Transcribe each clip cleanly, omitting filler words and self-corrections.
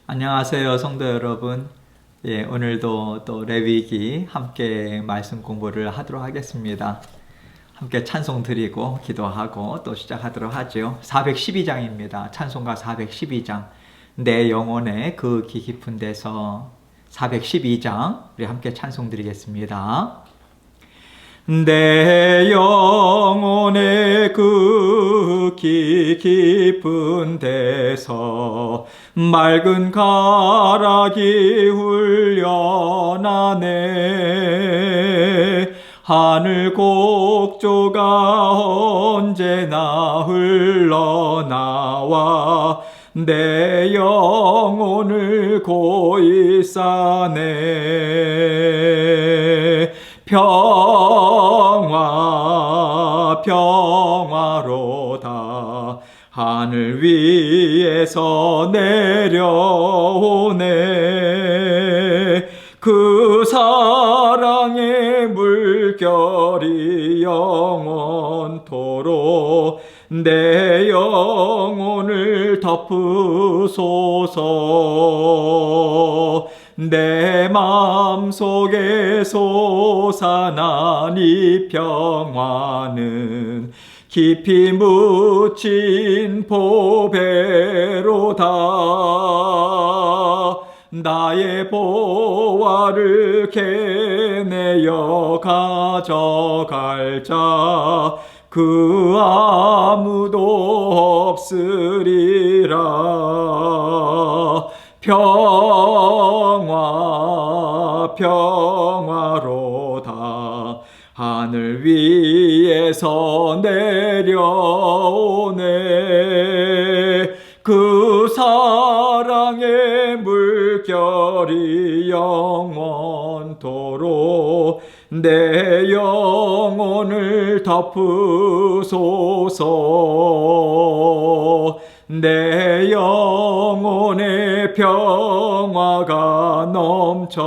안녕하세요, 성도 여러분. 오늘도 또 레위기 함께 말씀 공부를 하도록 하겠습니다. 함께 찬송 드리고 기도하고 또 시작하도록 하죠. 412장입니다. 찬송가 412장. 내 영혼의 그 깊은 데서 412장 우리 함께 찬송 드리겠습니다. 내 영혼의 그 깊은 데서 맑은 가락이 훈련하네. 하늘 곡조가 언제나 흘러나와 내 영혼을 고이 싸네. 평화로다 하늘 위에서 내려오네. 그 사랑의 물결이 영원토록 내 영혼을 덮으소서. 내 마음속에 솟아난 이 평화는 깊이 묻힌 보배로다. 나의 보화를 캐내어 가져갈 자 그 아무도 없으리라. 평화로다 하늘 위에서 내려오네. 그 사랑의 물결이 영원토록 내 영혼을 덮으소서. 내 영혼의 평화가 넘쳐남은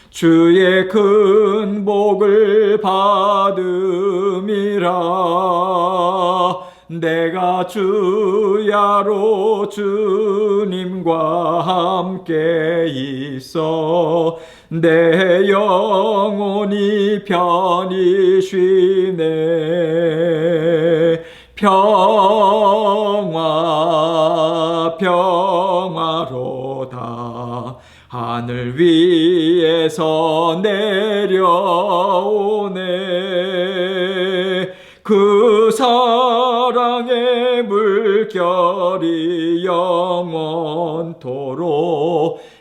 주의 큰 복을 받음이라. 내가 주야로 주님과 함께 있어 내 영혼이 편히 쉬네. 평화로다 하늘 위에서 내려오네. 그 사랑의 물결이 영원토록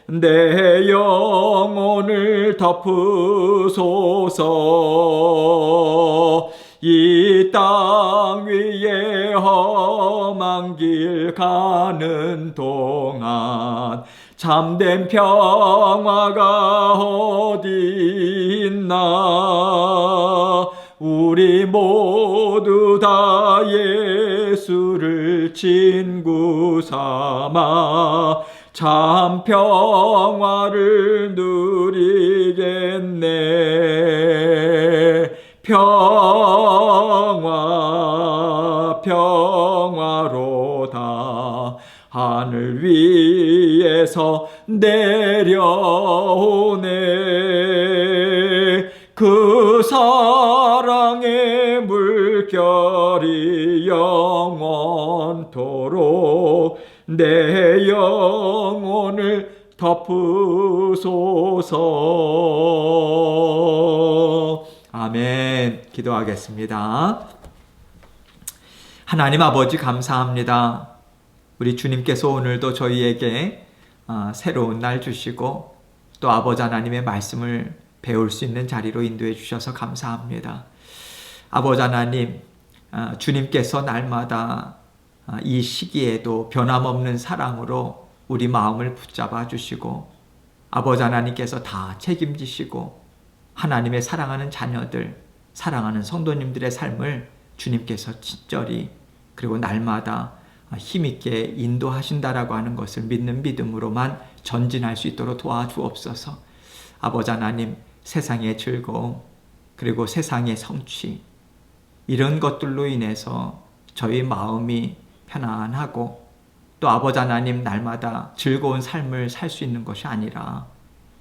내 영혼을 덮으소서. 이 땅 위에 험한 길 가는 동안 참된 평화가 어디 있나. 우리 모두 다 예수를 친구 삼아 참 평화를 누리겠네. 평화로다 하늘 위에서 내려오네. 그 사랑의 물결이 영원토록 내 영혼을 덮으소서. 아멘. 기도하겠습니다. 하나님 아버지 감사합니다. 우리 주님께서 오늘도 저희에게 새로운 날 주시고 또 아버지 하나님의 말씀을 배울 수 있는 자리로 인도해 주셔서 감사합니다. 아버지 하나님, 주님께서 날마다 이 시기에도 변함없는 사랑으로 우리 마음을 붙잡아 주시고 아버지 하나님께서 다 책임지시고 하나님의 사랑하는 자녀들, 사랑하는 성도님들의 삶을 주님께서 친절히 그리고 날마다 힘있게 인도하신다라고 하는 것을 믿는 믿음으로만 전진할 수 있도록 도와주옵소서. 아버지 하나님, 세상의 즐거움 그리고 세상의 성취 이런 것들로 인해서 저희 마음이 편안하고 또 아버지 하나님 날마다 즐거운 삶을 살 수 있는 것이 아니라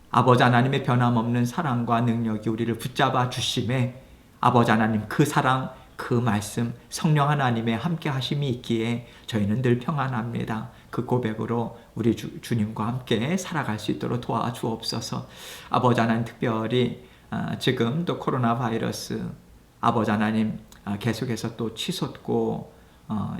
아버지 하나님의 변함없는 사랑과 능력이 우리를 붙잡아 주심에 아버지 하나님 그 사랑, 그 말씀, 성령 하나님의 함께 하심이 있기에 저희는 늘 평안합니다. 그 고백으로 우리 주님과 함께 살아갈 수 있도록 도와주옵소서. 아버지 하나님 특별히 지금 또 코로나 바이러스 아버지 하나님 계속해서 또 치솟고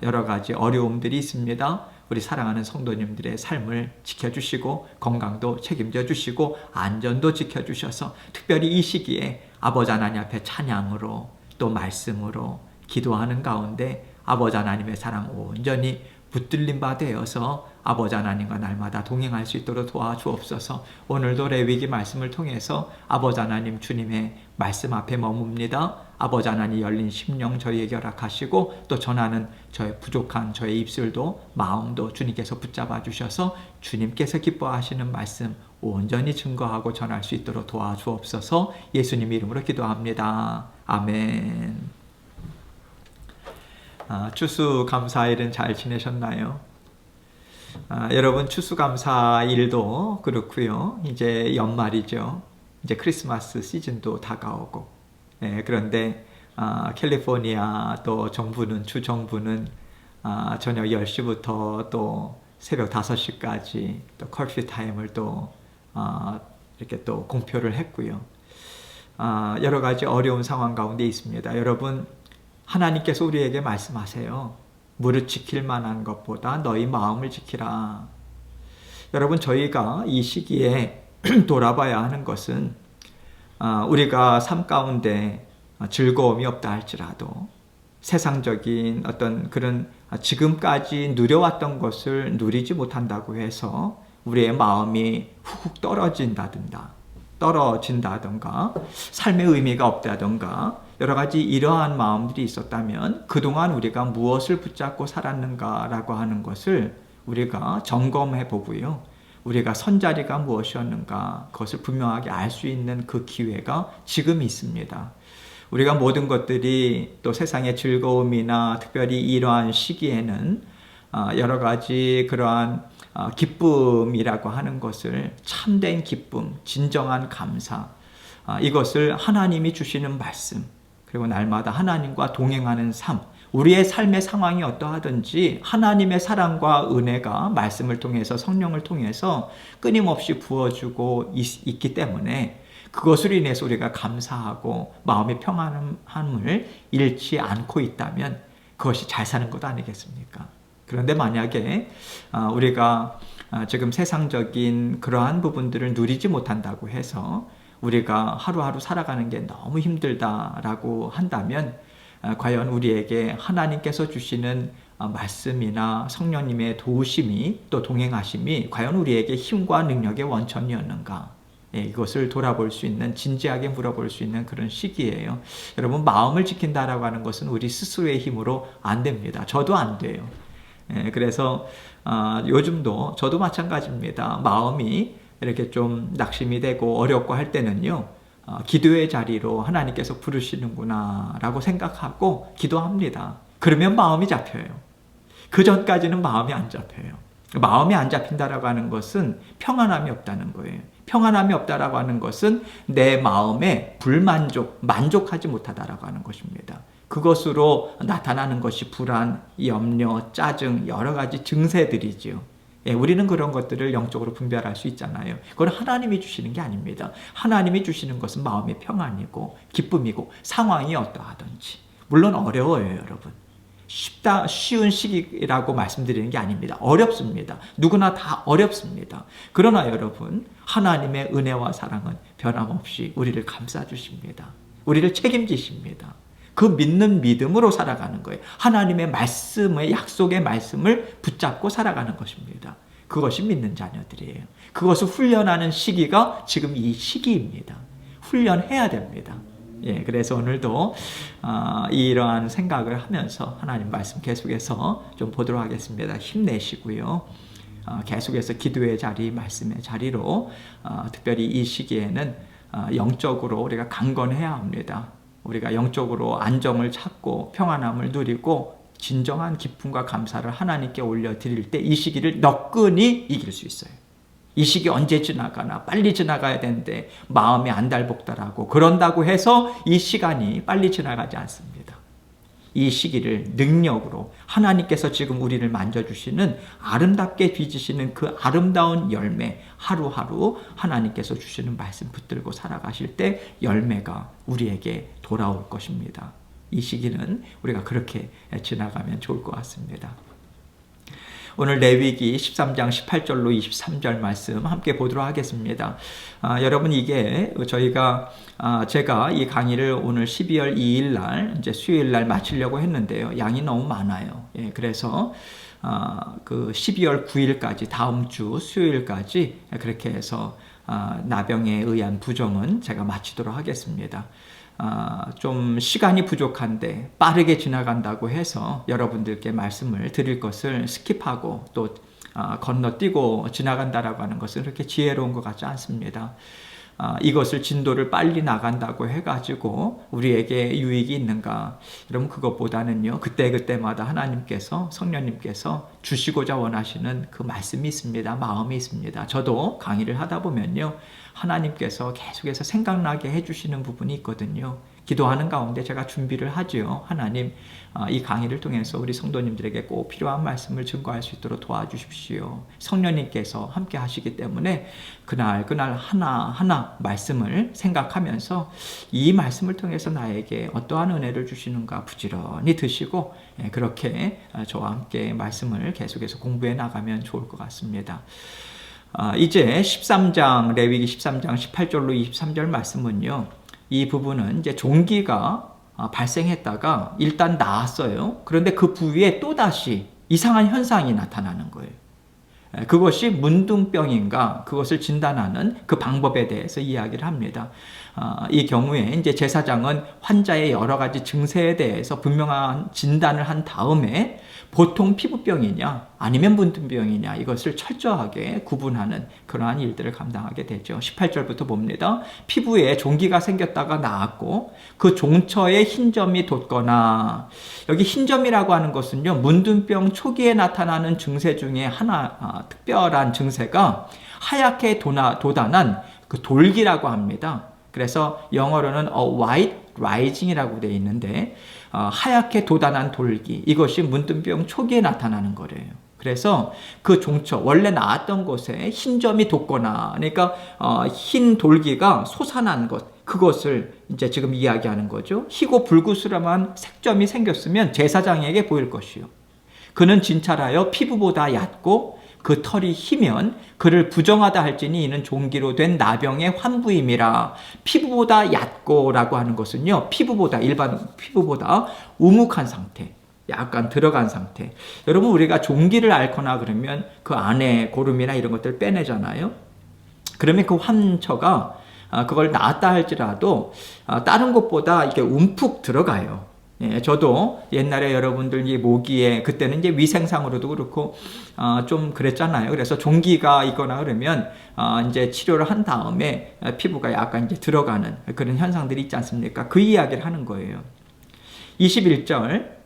여러 가지 어려움들이 있습니다. 우리 사랑하는 성도님들의 삶을 지켜주시고 건강도 책임져 주시고 안전도 지켜주셔서 특별히 이 시기에 아버지 하나님 앞에 찬양으로 또 말씀으로 기도하는 가운데 아버지 하나님의 사랑 온전히 붙들린 바 되어서 아버지 하나님과 날마다 동행할 수 있도록 도와주옵소서. 오늘도 레위기 말씀을 통해서 아버지 하나님 주님의 말씀 앞에 머뭅니다. 아버지 하나님 열린 심령 저희에게 허락하시고 또 전하는 저의 부족한 저의 입술도 마음도 주님께서 붙잡아 주셔서 주님께서 기뻐하시는 말씀 온전히 증거하고 전할 수 있도록 도와주옵소서. 예수님 이름으로 기도합니다. 아멘. 추수감사일은 잘 지내셨나요? 여러분 추수감사일도 그렇고요. 이제 연말이죠. 이제 크리스마스 시즌도 다가오고 그런데 캘리포니아 또 정부는 주정부는 저녁 10시부터 또 새벽 5시까지 또 커피 타임을 또 이렇게 또 공표를 했고요. 여러 가지 어려운 상황 가운데 있습니다. 여러분 하나님께서 우리에게 말씀하세요. 무릇 지킬 만한 것보다 너희 마음을 지키라. 여러분 저희가 이 시기에 돌아봐야 하는 것은 우리가 삶 가운데 즐거움이 없다 할지라도 세상적인 어떤 그런 지금까지 누려왔던 것을 누리지 못한다고 해서 우리의 마음이 훅 떨어진다든가 삶의 의미가 없다든가 여러 가지 이러한 마음들이 있었다면 그동안 우리가 무엇을 붙잡고 살았는가라고 하는 것을 우리가 점검해 보고요. 우리가 선자리가 무엇이었는가 그것을 분명하게 알 수 있는 그 기회가 지금 있습니다. 우리가 모든 것들이 또 세상의 즐거움이나 특별히 이러한 시기에는 여러 가지 그러한 기쁨이라고 하는 것을 참된 기쁨, 진정한 감사 이것을 하나님이 주시는 말씀 그리고 날마다 하나님과 동행하는 삶 우리의 삶의 상황이 어떠하든지 하나님의 사랑과 은혜가 말씀을 통해서 성령을 통해서 끊임없이 부어주고 있기 때문에 그것으로 인해서 우리가 감사하고 마음의 평안함을 잃지 않고 있다면 그것이 잘 사는 것 아니겠습니까? 그런데 만약에 우리가 지금 세상적인 그러한 부분들을 누리지 못한다고 해서 우리가 하루하루 살아가는 게 너무 힘들다라고 한다면 과연 우리에게 하나님께서 주시는 말씀이나 성령님의 도우심이 또 동행하심이 과연 우리에게 힘과 능력의 원천이었는가? 이것을 돌아볼 수 있는 진지하게 물어볼 수 있는 그런 시기예요. 여러분 마음을 지킨다라고 하는 것은 우리 스스로의 힘으로 안 됩니다. 저도 안 돼요. 그래서 요즘도 저도 마찬가지입니다. 마음이 이렇게 좀 낙심이 되고 어렵고 할 때는요. 기도의 자리로 하나님께서 부르시는구나 라고 생각하고 기도합니다. 그러면 마음이 잡혀요. 그 전까지는 마음이 안 잡혀요. 마음이 안 잡힌다라고 하는 것은 평안함이 없다는 거예요. 평안함이 없다라고 하는 것은 내 마음에 만족하지 못하다라고 하는 것입니다. 그것으로 나타나는 것이 불안, 염려, 짜증, 여러 가지 증세들이지요. 우리는 그런 것들을 영적으로 분별할 수 있잖아요. 그건 하나님이 주시는 게 아닙니다. 하나님이 주시는 것은 마음의 평안이고 기쁨이고 상황이 어떠하든지. 물론 어려워요, 여러분. 쉬운 시기라고 말씀드리는 게 아닙니다. 어렵습니다. 누구나 다 어렵습니다. 그러나 여러분, 하나님의 은혜와 사랑은 변함없이 우리를 감싸주십니다. 우리를 책임지십니다. 그 믿는 믿음으로 살아가는 거예요. 하나님의 말씀의 약속의 말씀을 붙잡고 살아가는 것입니다. 그것이 믿는 자녀들이에요. 그것을 훈련하는 시기가 지금 이 시기입니다. 훈련해야 됩니다. 그래서 오늘도 이러한 생각을 하면서 하나님 말씀 계속해서 좀 보도록 하겠습니다. 힘내시고요. 계속해서 기도의 자리, 말씀의 자리로 특별히 이 시기에는 영적으로 우리가 강건해야 합니다. 우리가 영적으로 안정을 찾고 평안함을 누리고 진정한 기쁨과 감사를 하나님께 올려드릴 때 이 시기를 너끈히 이길 수 있어요. 이 시기 언제 지나가나, 빨리 지나가야 되는데 마음이 안달복달하고 그런다고 해서 이 시간이 빨리 지나가지 않습니다. 이 시기를 능력으로 하나님께서 지금 우리를 만져주시는, 아름답게 빚으시는 그 아름다운 열매, 하루하루 하나님께서 주시는 말씀 붙들고 살아가실 때 열매가 우리에게 돌아올 것입니다. 이 시기는 우리가 그렇게 지나가면 좋을 것 같습니다. 오늘 레위기 13장 18절로 23절 말씀 함께 보도록 하겠습니다. 여러분, 이게 제가 이 강의를 오늘 12월 2일 날, 이제 수요일 날 마치려고 했는데요. 양이 너무 많아요. 그래서 그 12월 9일까지, 다음 주 수요일까지 그렇게 해서 나병에 의한 부정은 제가 마치도록 하겠습니다. 좀 시간이 부족한데 빠르게 지나간다고 해서 여러분들께 말씀을 드릴 것을 스킵하고 또 건너뛰고 지나간다라고 하는 것은 그렇게 지혜로운 것 같지 않습니다. 이것을 진도를 빨리 나간다고 해가지고 우리에게 유익이 있는가? 여러분, 그것보다는요, 그때그때마다 하나님께서, 성령님께서 주시고자 원하시는 그 말씀이 있습니다. 마음이 있습니다. 저도 강의를 하다 보면요, 하나님께서 계속해서 생각나게 해주시는 부분이 있거든요. 기도하는 가운데 제가 준비를 하죠. 하나님, 이 강의를 통해서 우리 성도님들에게 꼭 필요한 말씀을 증거할 수 있도록 도와주십시오. 성령님께서 함께 하시기 때문에 그날 하나하나 말씀을 생각하면서 이 말씀을 통해서 나에게 어떠한 은혜를 주시는가 부지런히 드시고, 그렇게 저와 함께 말씀을 계속해서 공부해 나가면 좋을 것 같습니다. 이제 13장, 레위기 13장 18절로 23절 말씀은요, 이 부분은 이제 종기가 발생했다가 일단 나았어요. 그런데 그 부위에 또다시 이상한 현상이 나타나는 거예요. 그것이 문둥병인가, 그것을 진단하는 그 방법에 대해서 이야기를 합니다. 이 경우에 이제 제사장은 환자의 여러 가지 증세에 대해서 분명한 진단을 한 다음에 보통 피부병이냐 아니면 문둥병이냐, 이것을 철저하게 구분하는 그러한 일들을 감당하게 되죠. 18절부터 봅니다. 피부에 종기가 생겼다가 나았고 그 종처에 흰점이 돋거나, 여기 흰점이라고 하는 것은요, 문둥병 초기에 나타나는 증세 중에 하나, 특별한 증세가 하얗게 돋아난 그 돌기라고 합니다. 그래서 영어로는 white rising이라고 되어 있는데, 하얗게 돋아난 돌기, 이것이 문둥병 초기에 나타나는 거래요. 그래서 그 종처, 원래 나왔던 곳에 흰 점이 돋거나, 그러니까 흰 돌기가 솟아난 것, 그것을 이제 지금 이야기하는 거죠. 희고 불구스름한 색점이 생겼으면 제사장에게 보일 것이요, 그는 진찰하여 피부보다 얕고 그 털이 희면 그를 부정하다 할지니 이는 종기로 된 나병의 환부임이라. 피부보다 얕고라고 하는 것은요, 일반 피부보다 우묵한 상태, 약간 들어간 상태. 여러분, 우리가 종기를 앓거나 그러면 그 안에 고름이나 이런 것들을 빼내잖아요. 그러면 그 환처가 그걸 나았다 할지라도 다른 것보다 이렇게 움푹 들어가요. 저도 옛날에 여러분들 이 모기에, 그때는 이제 위생상으로도 그렇고 좀 그랬잖아요. 그래서 종기가 있거나 그러면 이제 치료를 한 다음에 피부가 약간 이제 들어가는 그런 현상들이 있지 않습니까? 그 이야기를 하는 거예요. 21절.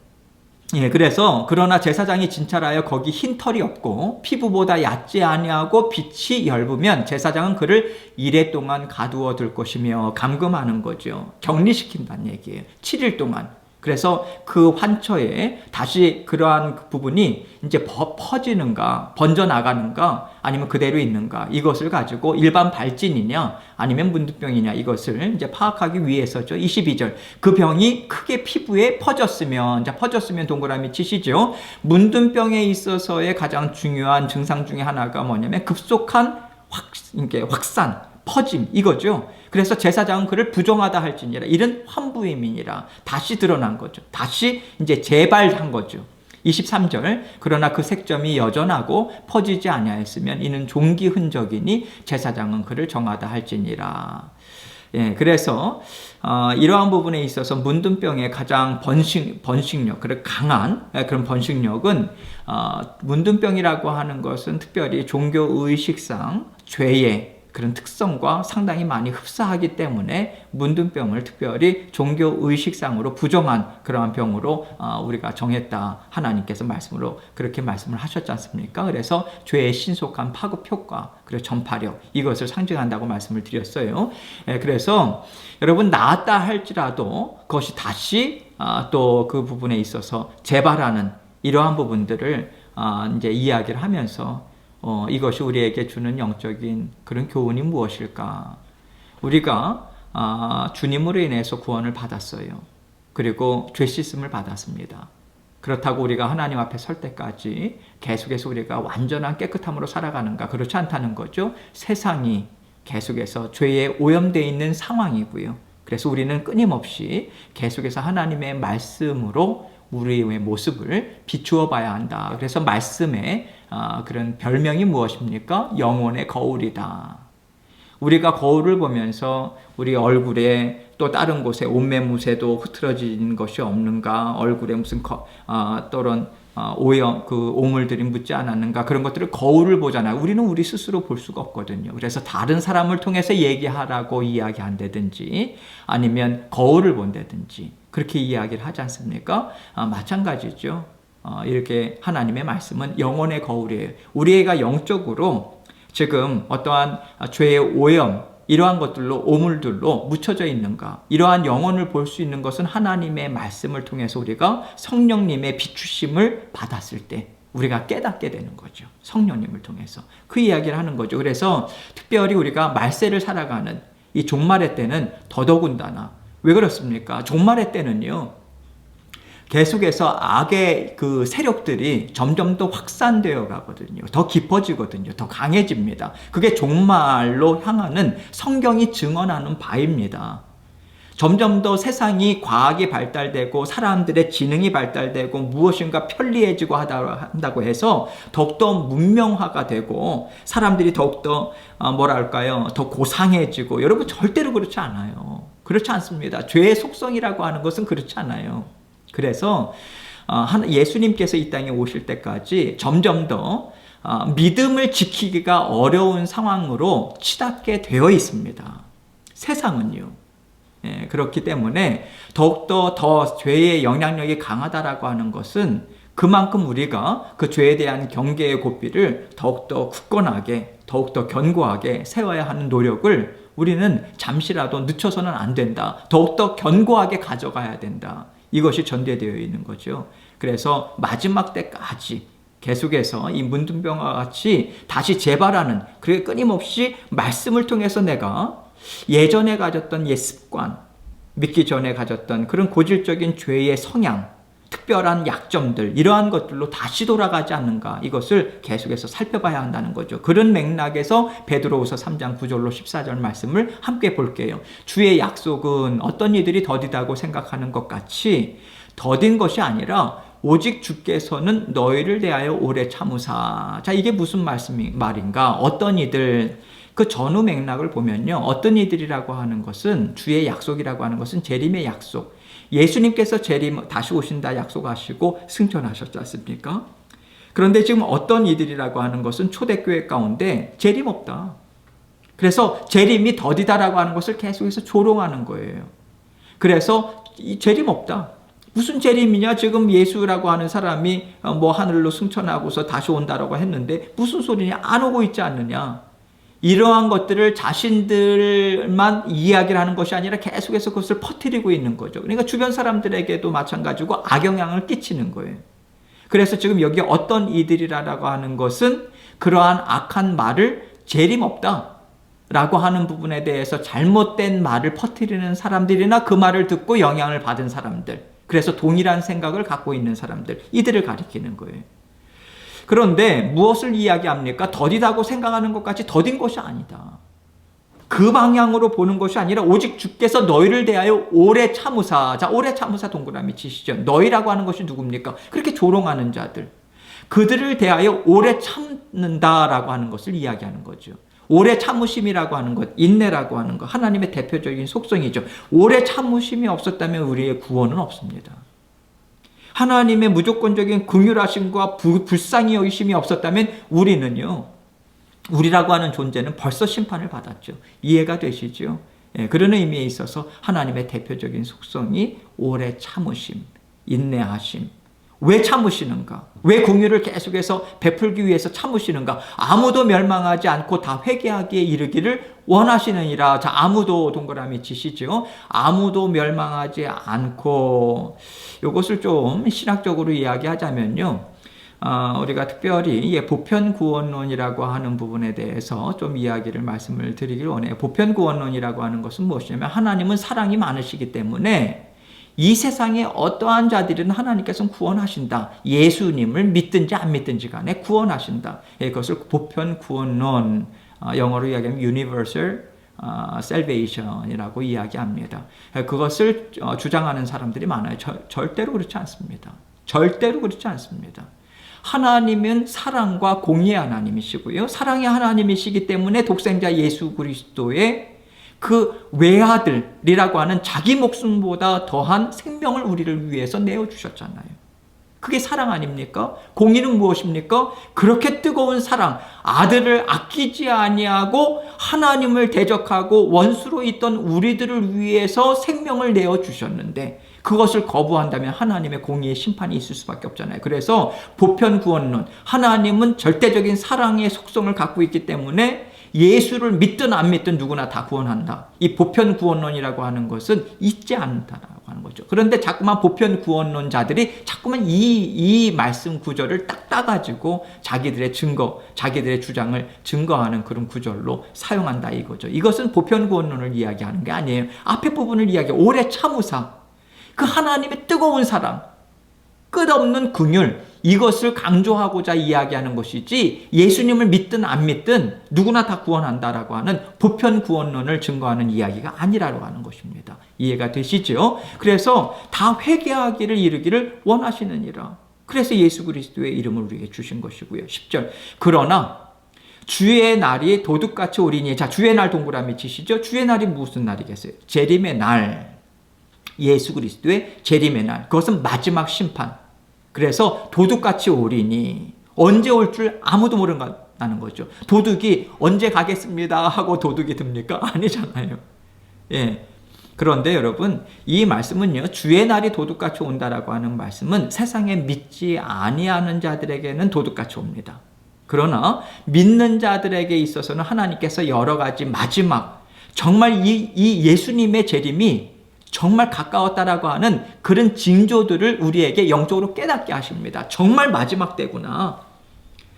그래서 그러나 제사장이 진찰하여 거기 흰 털이 없고 피부보다 얕지 아니하고 빛이 엷으면 제사장은 그를 이레 동안 가두어 둘 것이며, 감금하는 거죠. 격리시킨다는 얘기예요. 7일 동안. 그래서 그 환처에 다시 그러한 부분이 이제 퍼지는가, 번져나가는가, 아니면 그대로 있는가, 이것을 가지고 일반 발진이냐, 아니면 문둥병이냐, 이것을 이제 파악하기 위해서죠. 22절. 그 병이 크게 피부에 퍼졌으면, 퍼졌으면 동그라미 치시죠. 문둥병에 있어서의 가장 중요한 증상 중에 하나가 뭐냐면 급속한 확산, 퍼짐, 이거죠. 그래서 제사장은 그를 부정하다 할지니라, 이런 환부임이니라. 다시 드러난 거죠. 다시 이제 재발한 거죠. 23절. 그러나 그 색점이 여전하고 퍼지지 아니하였으면 이는 종기 흔적이니 제사장은 그를 정하다 할지니라. 그래서 이러한 부분에 있어서 문둥병의 가장 번식력, 그리고 강한 그런 번식력은, 문둥병이라고 하는 것은 특별히 종교 의식상 죄의 그런 특성과 상당히 많이 흡사하기 때문에 문둥병을 특별히 종교 의식상으로 부정한 그러한 병으로 우리가 정했다. 하나님께서 말씀으로 그렇게 말씀을 하셨지 않습니까? 그래서 죄의 신속한 파급 효과, 그리고 전파력, 이것을 상징한다고 말씀을 드렸어요. 그래서 여러분, 나았다 할지라도 그것이 다시 또 그 부분에 있어서 재발하는 이러한 부분들을 이제 이야기를 하면서 이것이 우리에게 주는 영적인 그런 교훈이 무엇일까? 우리가 주님으로 인해서 구원을 받았어요. 그리고 죄 씻음을 받았습니다. 그렇다고 우리가 하나님 앞에 설 때까지 계속해서 우리가 완전한 깨끗함으로 살아가는가? 그렇지 않다는 거죠. 세상이 계속해서 죄에 오염되어 있는 상황이고요. 그래서 우리는 끊임없이 계속해서 하나님의 말씀으로 우리의 모습을 비추어 봐야 한다. 그래서 말씀의 그런 별명이 무엇입니까? 영혼의 거울이다. 우리가 거울을 보면서 우리 얼굴에 또 다른 곳에 옷매무새도 흐트러진 것이 없는가? 얼굴에 무슨 또런 오염, 오물들이 묻지 않았는가? 그런 것들을 거울을 보잖아요. 우리는 우리 스스로 볼 수가 없거든요. 그래서 다른 사람을 통해서 얘기하라고 이야기한다든지 아니면 거울을 본다든지 그렇게 이야기를 하지 않습니까? 마찬가지죠. 이렇게 하나님의 말씀은 영혼의 거울이에요. 우리가 영적으로 지금 어떠한 죄의 오염, 이러한 것들로, 오물들로 묻혀져 있는가? 이러한 영혼을 볼 수 있는 것은 하나님의 말씀을 통해서 우리가 성령님의 비추심을 받았을 때 우리가 깨닫게 되는 거죠. 성령님을 통해서. 그 이야기를 하는 거죠. 그래서 특별히 우리가 말세를 살아가는 이 종말의 때는 더더군다나. 왜 그렇습니까? 종말의 때는요, 계속해서 악의 그 세력들이 점점 더 확산되어 가거든요. 더 깊어지거든요. 더 강해집니다. 그게 종말로 향하는 성경이 증언하는 바입니다. 점점 더 세상이 과학이 발달되고 사람들의 지능이 발달되고 무엇인가 편리해지고 한다고 해서 더욱더 문명화가 되고 사람들이 더욱더 더 고상해지고, 여러분 절대로 그렇지 않아요. 그렇지 않습니다. 죄의 속성이라고 하는 것은 그렇지 않아요. 그래서 예수님께서 이 땅에 오실 때까지 점점 더 믿음을 지키기가 어려운 상황으로 치닫게 되어 있습니다. 세상은요. 그렇기 때문에 더욱더 더 죄의 영향력이 강하다라고 하는 것은 그만큼 우리가 그 죄에 대한 경계의 고삐를 더욱더 굳건하게, 더욱더 견고하게 세워야 하는 노력을 우리는 잠시라도 늦춰서는 안 된다. 더욱더 견고하게 가져가야 된다. 이것이 전제되어 있는 거죠. 그래서 마지막 때까지 계속해서 이 문둥병과 같이 다시 재발하는, 그게 끊임없이 말씀을 통해서 내가 예전에 가졌던 옛 습관, 믿기 전에 가졌던 그런 고질적인 죄의 성향, 특별한 약점들, 이러한 것들로 다시 돌아가지 않는가, 이것을 계속해서 살펴봐야 한다는 거죠. 그런 맥락에서 베드로후서 3장 9절로 14절 말씀을 함께 볼게요. 주의 약속은 어떤 이들이 더디다고 생각하는 것 같이 더딘 것이 아니라 오직 주께서는 너희를 대하여 오래 참으사. 자, 이게 무슨 말인가? 어떤 이들, 그 전후 맥락을 보면요, 어떤 이들이라고 하는 것은, 주의 약속이라고 하는 것은 재림의 약속. 예수님께서 재림 다시 오신다 약속하시고 승천하셨지 않습니까? 그런데 지금 어떤 이들이라고 하는 것은 초대교회 가운데 재림 없다. 그래서 재림이 더디다라고 하는 것을 계속해서 조롱하는 거예요. 그래서 이 재림 없다. 무슨 재림이냐? 지금 예수라고 하는 사람이 하늘로 승천하고서 다시 온다라고 했는데 무슨 소리냐? 안 오고 있지 않느냐? 이러한 것들을 자신들만 이야기를 하는 것이 아니라 계속해서 그것을 퍼뜨리고 있는 거죠. 그러니까 주변 사람들에게도 마찬가지고 악영향을 끼치는 거예요. 그래서 지금 여기 어떤 이들이라고 하는 것은 그러한 악한 말을 재림 없다 라고 하는 부분에 대해서 잘못된 말을 퍼뜨리는 사람들이나 그 말을 듣고 영향을 받은 사람들, 그래서 동일한 생각을 갖고 있는 사람들, 이들을 가리키는 거예요. 그런데 무엇을 이야기합니까? 더디다고 생각하는 것까지 더딘 것이 아니다. 그 방향으로 보는 것이 아니라 오직 주께서 너희를 대하여 오래 참으사. 자, 오래 참으사 동그라미 치시죠. 너희라고 하는 것이 누굽니까? 그렇게 조롱하는 자들. 그들을 대하여 오래 참는다라고 하는 것을 이야기하는 거죠. 오래 참으심이라고 하는 것, 인내라고 하는 것, 하나님의 대표적인 속성이죠. 오래 참으심이 없었다면 우리의 구원은 없습니다. 하나님의 무조건적인 긍휼하심과 불쌍히 여기심이 없었다면 우리는요, 우리라고 하는 존재는 벌써 심판을 받았죠. 이해가 되시죠? 예, 그런 의미에 있어서 하나님의 대표적인 속성이 오래 참으심, 인내하심. 왜 참으시는가? 왜 공의를 계속해서 베풀기 위해서 참으시는가? 아무도 멸망하지 않고 다 회개하기에 이르기를 원하시느니라. 자, 아무도 동그라미 치시죠. 아무도 멸망하지 않고, 이것을 좀 신학적으로 이야기하자면요, 우리가 특별히 보편구원론이라고 하는 부분에 대해서 좀 이야기를 말씀을 드리길 원해요. 보편구원론이라고 하는 것은 무엇이냐면, 하나님은 사랑이 많으시기 때문에 이 세상에 어떠한 자들은 하나님께서는 구원하신다. 예수님을 믿든지 안 믿든지 간에 구원하신다. 이것을 보편구원론, 영어로 이야기하면 universal salvation이라고 이야기합니다. 그것을 주장하는 사람들이 많아요. 절대로 그렇지 않습니다. 절대로 그렇지 않습니다. 하나님은 사랑과 공의의 하나님이시고요. 사랑의 하나님이시기 때문에 독생자 예수 그리스도의 그 외아들이라고 하는 자기 목숨보다 더한 생명을 우리를 위해서 내어주셨잖아요. 그게 사랑 아닙니까? 공의는 무엇입니까? 그렇게 뜨거운 사랑, 아들을 아끼지 아니하고 하나님을 대적하고 원수로 있던 우리들을 위해서 생명을 내어주셨는데, 그것을 거부한다면 하나님의 공의의 심판이 있을 수밖에 없잖아요. 그래서 보편구원론, 하나님은 절대적인 사랑의 속성을 갖고 있기 때문에 예수를 믿든 안 믿든 누구나 다 구원한다. 이 보편구원론이라고 하는 것은 있지 않다라고 하는 거죠. 그런데 자꾸만 보편구원론자들이 자꾸만 이 말씀 구절을 딱 따가지고 자기들의 증거, 자기들의 주장을 증거하는 그런 구절로 사용한다 이거죠. 이것은 보편구원론을 이야기하는 게 아니에요. 앞에 부분을 이야기해요. 오래 참으사, 그 하나님의 뜨거운 사랑, 끝없는 긍휼, 이것을 강조하고자 이야기하는 것이지, 예수님을 믿든 안 믿든 누구나 다 구원한다라고 하는 보편구원론을 증거하는 이야기가 아니라고 하는 것입니다. 이해가 되시죠? 그래서 다 회개하기를 이르기를 원하시느니라. 그래서 예수 그리스도의 이름을 우리에게 주신 것이고요. 10절. 그러나 주의 날이 도둑같이 오리니. 자, 주의 날 동그라미 치시죠? 주의 날이 무슨 날이겠어요? 재림의 날. 예수 그리스도의 재림의 날. 그것은 마지막 심판. 그래서 도둑같이 오리니, 언제 올 줄 아무도 모른다는 거죠. 도둑이 언제 가겠습니다 하고 도둑이 듭니까? 아니잖아요. 예. 그런데 여러분, 이 말씀은요, 주의 날이 도둑같이 온다라고 하는 말씀은 세상에 믿지 아니하는 자들에게는 도둑같이 옵니다. 그러나 믿는 자들에게 있어서는 하나님께서 여러 가지 마지막, 정말 이 예수님의 재림이 정말 가까웠다라고 하는 그런 징조들을 우리에게 영적으로 깨닫게 하십니다. 정말 마지막 때구나.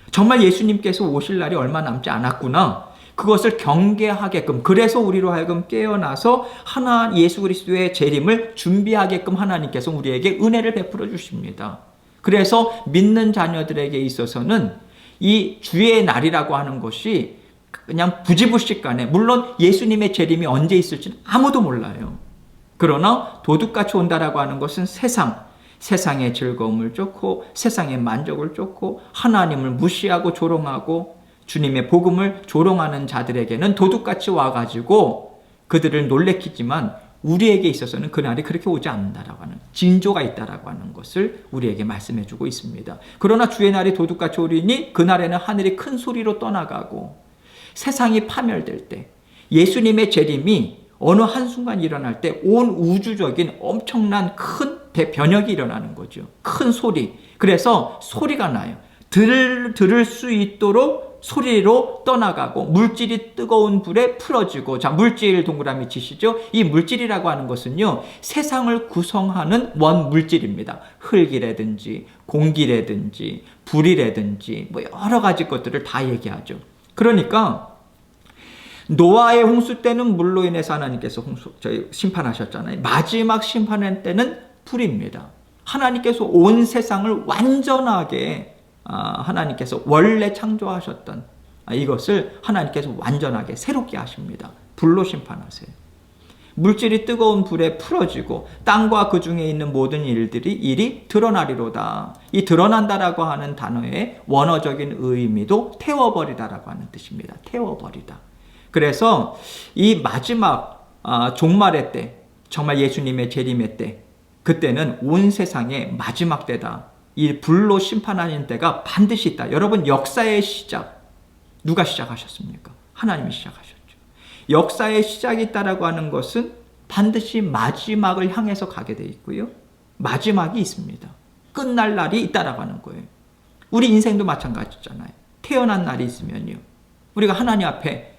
정말 예수님께서 오실 날이 얼마 남지 않았구나. 그것을 경계하게끔, 그래서 우리로 하여금 깨어나서 예수 그리스도의 재림을 준비하게끔 하나님께서 우리에게 은혜를 베풀어 주십니다. 그래서 믿는 자녀들에게 있어서는 이 주의 날이라고 하는 것이 그냥 부지불식간에, 물론 예수님의 재림이 언제 있을지는 아무도 몰라요. 그러나 도둑같이 온다라고 하는 것은 세상의 즐거움을 쫓고 세상의 만족을 쫓고 하나님을 무시하고 조롱하고 주님의 복음을 조롱하는 자들에게는 도둑같이 와가지고 그들을 놀래키지만, 우리에게 있어서는 그날이 그렇게 오지 않는다라고 하는 징조가 있다라고 하는 것을 우리에게 말씀해주고 있습니다. 그러나 주의 날이 도둑같이 오리니 그날에는 하늘이 큰 소리로 떠나가고, 세상이 파멸될 때 예수님의 재림이 어느 한순간 일어날 때 온 우주적인 엄청난 큰 대변혁이 일어나는 거죠. 큰 소리. 그래서 소리가 나요. 들을 수 있도록 소리로 떠나가고, 물질이 뜨거운 불에 풀어지고. 자, 물질 동그라미 치시죠? 이 물질이라고 하는 것은요, 세상을 구성하는 원 물질입니다. 흙이라든지 공기라든지 불이라든지 뭐 여러 가지 것들을 다 얘기하죠. 그러니까 노아의 홍수 때는 물로 인해서 하나님께서 심판하셨잖아요. 마지막 심판의 때는 불입니다. 하나님께서 온 세상을 완전하게, 하나님께서 원래 창조하셨던 이것을 하나님께서 완전하게 새롭게 하십니다. 불로 심판하세요. 물질이 뜨거운 불에 풀어지고 땅과 그 중에 있는 모든 일이 드러나리로다. 이 드러난다라고 하는 단어의 원어적인 의미도 태워버리다라고 하는 뜻입니다. 태워버리다. 그래서 이 마지막 종말의 때, 정말 예수님의 재림의 때, 그때는 온 세상의 마지막 때다. 이 불로 심판하는 때가 반드시 있다. 여러분, 역사의 시작, 누가 시작하셨습니까? 하나님이 시작하셨죠. 역사의 시작이 있다라고 하는 것은 반드시 마지막을 향해서 가게 돼 있고요. 마지막이 있습니다. 끝날 날이 있다라고 하는 거예요. 우리 인생도 마찬가지잖아요. 태어난 날이 있으면요, 우리가 하나님 앞에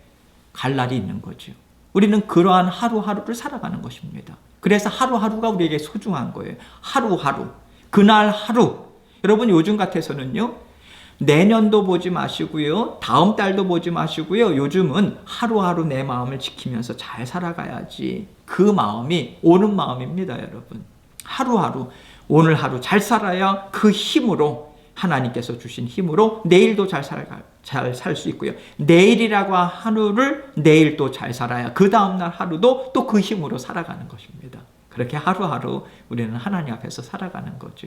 갈 날이 있는 거죠. 우리는 그러한 하루하루를 살아가는 것입니다. 그래서 하루하루가 우리에게 소중한 거예요. 하루하루, 그날 하루. 여러분, 요즘 같아서는요, 내년도 보지 마시고요, 다음 달도 보지 마시고요, 요즘은 하루하루 내 마음을 지키면서 잘 살아가야지. 그 마음이 옳은 마음입니다, 여러분. 하루하루, 오늘 하루 잘 살아야 그 힘으로, 하나님께서 주신 힘으로 내일도 잘 살 수 있고요. 내일이라고 하루를 내일 또 잘 살아야 그 다음날 하루도 또 그 힘으로 살아가는 것입니다. 그렇게 하루하루 우리는 하나님 앞에서 살아가는 거죠.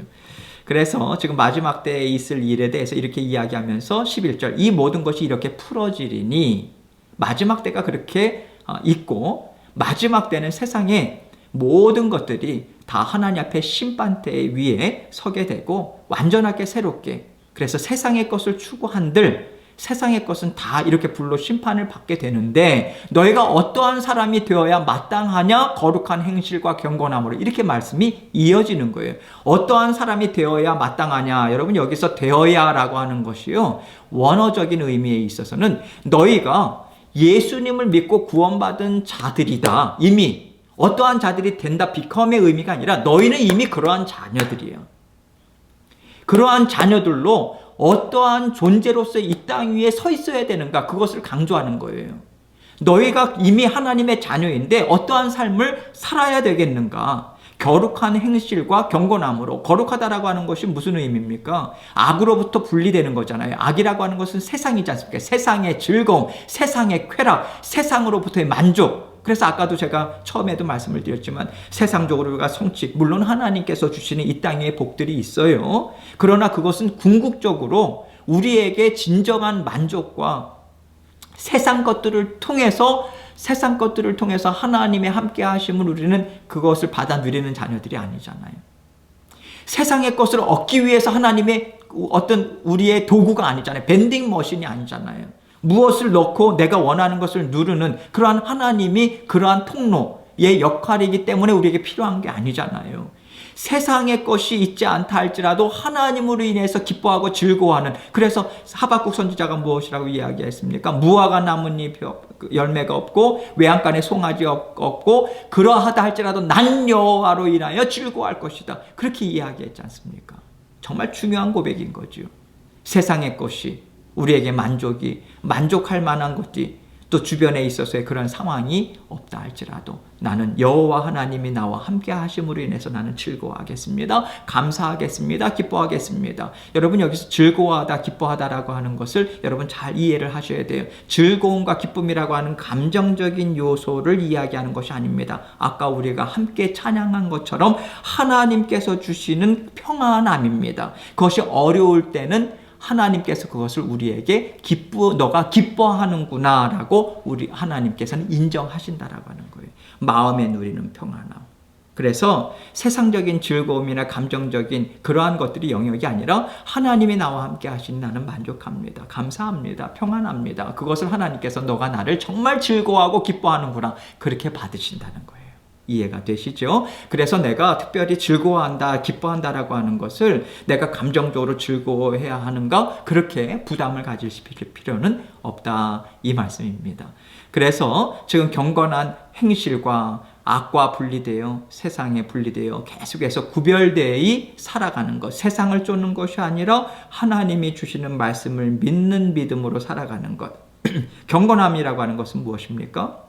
그래서 지금 마지막 때에 있을 일에 대해서 이렇게 이야기하면서 11절, 이 모든 것이 이렇게 풀어지리니, 마지막 때가 그렇게 있고, 마지막 때는 세상에 모든 것들이 다 하나님 앞에 심판대 위에 서게 되고 완전하게 새롭게, 그래서 세상의 것을 추구한들 세상의 것은 다 이렇게 불로 심판을 받게 되는데, 너희가 어떠한 사람이 되어야 마땅하냐? 거룩한 행실과 경건함으로. 이렇게 말씀이 이어지는 거예요. 어떠한 사람이 되어야 마땅하냐? 여러분, 여기서 되어야라고 하는 것이요, 원어적인 의미에 있어서는 너희가 예수님을 믿고 구원받은 자들이다. 이미 어떠한 자들이 된다, 비컴의 의미가 아니라 너희는 이미 그러한 자녀들이에요. 그러한 자녀들로 어떠한 존재로서 이 땅 위에 서 있어야 되는가, 그것을 강조하는 거예요. 너희가 이미 하나님의 자녀인데 어떠한 삶을 살아야 되겠는가? 거룩한 행실과 경건함으로. 거룩하다라고 하는 것이 무슨 의미입니까? 악으로부터 분리되는 거잖아요. 악이라고 하는 것은 세상이지 않습니까? 세상의 즐거움, 세상의 쾌락, 세상으로부터의 만족. 그래서 아까도 제가 처음에도 말씀을 드렸지만, 세상적으로 우리가 성취, 물론 하나님께서 주시는 이 땅의 복들이 있어요. 그러나 그것은 궁극적으로 우리에게 진정한 만족과 세상 것들을 통해서 하나님의 함께 하심을 우리는 그것을 받아 누리는 자녀들이 아니잖아요. 세상의 것을 얻기 위해서 하나님의 어떤 우리의 도구가 아니잖아요. 밴딩 머신이 아니잖아요. 무엇을 넣고 내가 원하는 것을 누르는 그러한 하나님이 그러한 통로의 역할이기 때문에 우리에게 필요한 게 아니잖아요. 세상의 것이 있지 않다 할지라도 하나님으로 인해서 기뻐하고 즐거워하는, 그래서 하박국 선지자가 무엇이라고 이야기했습니까? 무화과 나뭇잎 열매가 없고 외양간에 송아지 없고 그러하다 할지라도 난 여호와로 인하여 즐거워할 것이다. 그렇게 이야기했지 않습니까? 정말 중요한 고백인 거죠. 세상의 것이 우리에게 만족할 만한 것이 또 주변에 있어서의 그런 상황이 없다 할지라도 나는 여호와 하나님이 나와 함께 하심으로 인해서 나는 즐거워하겠습니다. 감사하겠습니다. 기뻐하겠습니다. 여러분, 여기서 즐거워하다, 기뻐하다라고 하는 것을 여러분 잘 이해를 하셔야 돼요. 즐거움과 기쁨이라고 하는 감정적인 요소를 이야기하는 것이 아닙니다. 아까 우리가 함께 찬양한 것처럼 하나님께서 주시는 평안함입니다. 그것이 어려울 때는 하나님께서 그것을 우리에게 너가 기뻐하는구나 라고 우리 하나님께서는 인정하신다라고 하는 거예요. 마음에 누리는 평안함. 그래서 세상적인 즐거움이나 감정적인 그러한 것들이 영역이 아니라 하나님이 나와 함께 하신 나는 만족합니다. 감사합니다. 평안합니다. 그것을 하나님께서 너가 나를 정말 즐거워하고 기뻐하는구나, 그렇게 받으신다는 거예요. 이해가 되시죠? 그래서 내가 특별히 즐거워한다, 기뻐한다라고 하는 것을 내가 감정적으로 즐거워해야 하는가, 그렇게 부담을 가질 필요는 없다, 이 말씀입니다. 그래서 지금 경건한 행실과 악과 분리되어 세상에 분리되어 계속해서 구별되어 살아가는 것, 세상을 쫓는 것이 아니라 하나님이 주시는 말씀을 믿는 믿음으로 살아가는 것. 경건함이라고 하는 것은 무엇입니까?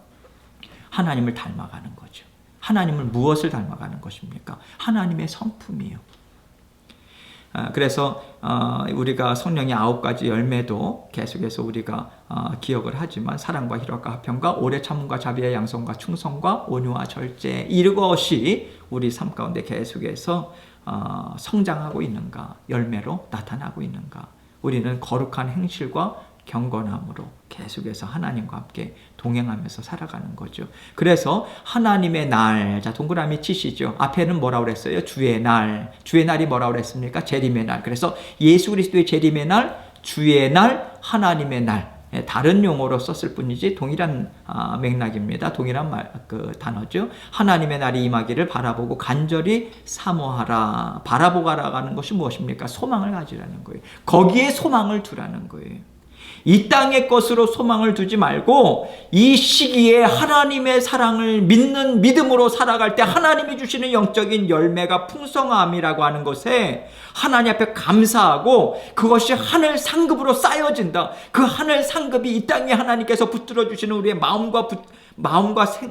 하나님을 닮아가는 거죠. 하나님을 무엇을 닮아가는 것입니까? 하나님의 성품이요. 그래서 우리가 성령의 9가지 열매도 계속해서 우리가 기억을 하지만, 사랑과 희락과 화평과 오래 참음과 자비와 양성과 충성과 온유와 절제, 이것이 우리 삶 가운데 계속해서 성장하고 있는가, 열매로 나타나고 있는가. 우리는 거룩한 행실과 경건함으로 계속해서 하나님과 함께 동행하면서 살아가는 거죠. 그래서 하나님의 날, 자 동그라미 치시죠. 앞에는 뭐라고 그랬어요? 주의 날. 주의 날이 뭐라고 그랬습니까? 재림의 날. 그래서 예수 그리스도의 재림의 날, 주의 날, 하나님의 날. 다른 용어로 썼을 뿐이지 동일한 맥락입니다. 동일한 단어죠. 하나님의 날이 임하기를 바라보고 간절히 사모하라. 바라보라는 것이 무엇입니까? 소망을 가지라는 거예요. 거기에 소망을 두라는 거예요. 이 땅의 것으로 소망을 두지 말고 이 시기에 하나님의 사랑을 믿는 믿음으로 살아갈 때 하나님이 주시는 영적인 열매가 풍성함이라고 하는 것에 하나님 앞에 감사하고 그것이 하늘 상급으로 쌓여진다. 그 하늘 상급이 이 땅에 하나님께서 붙들어 주시는 우리의 마음과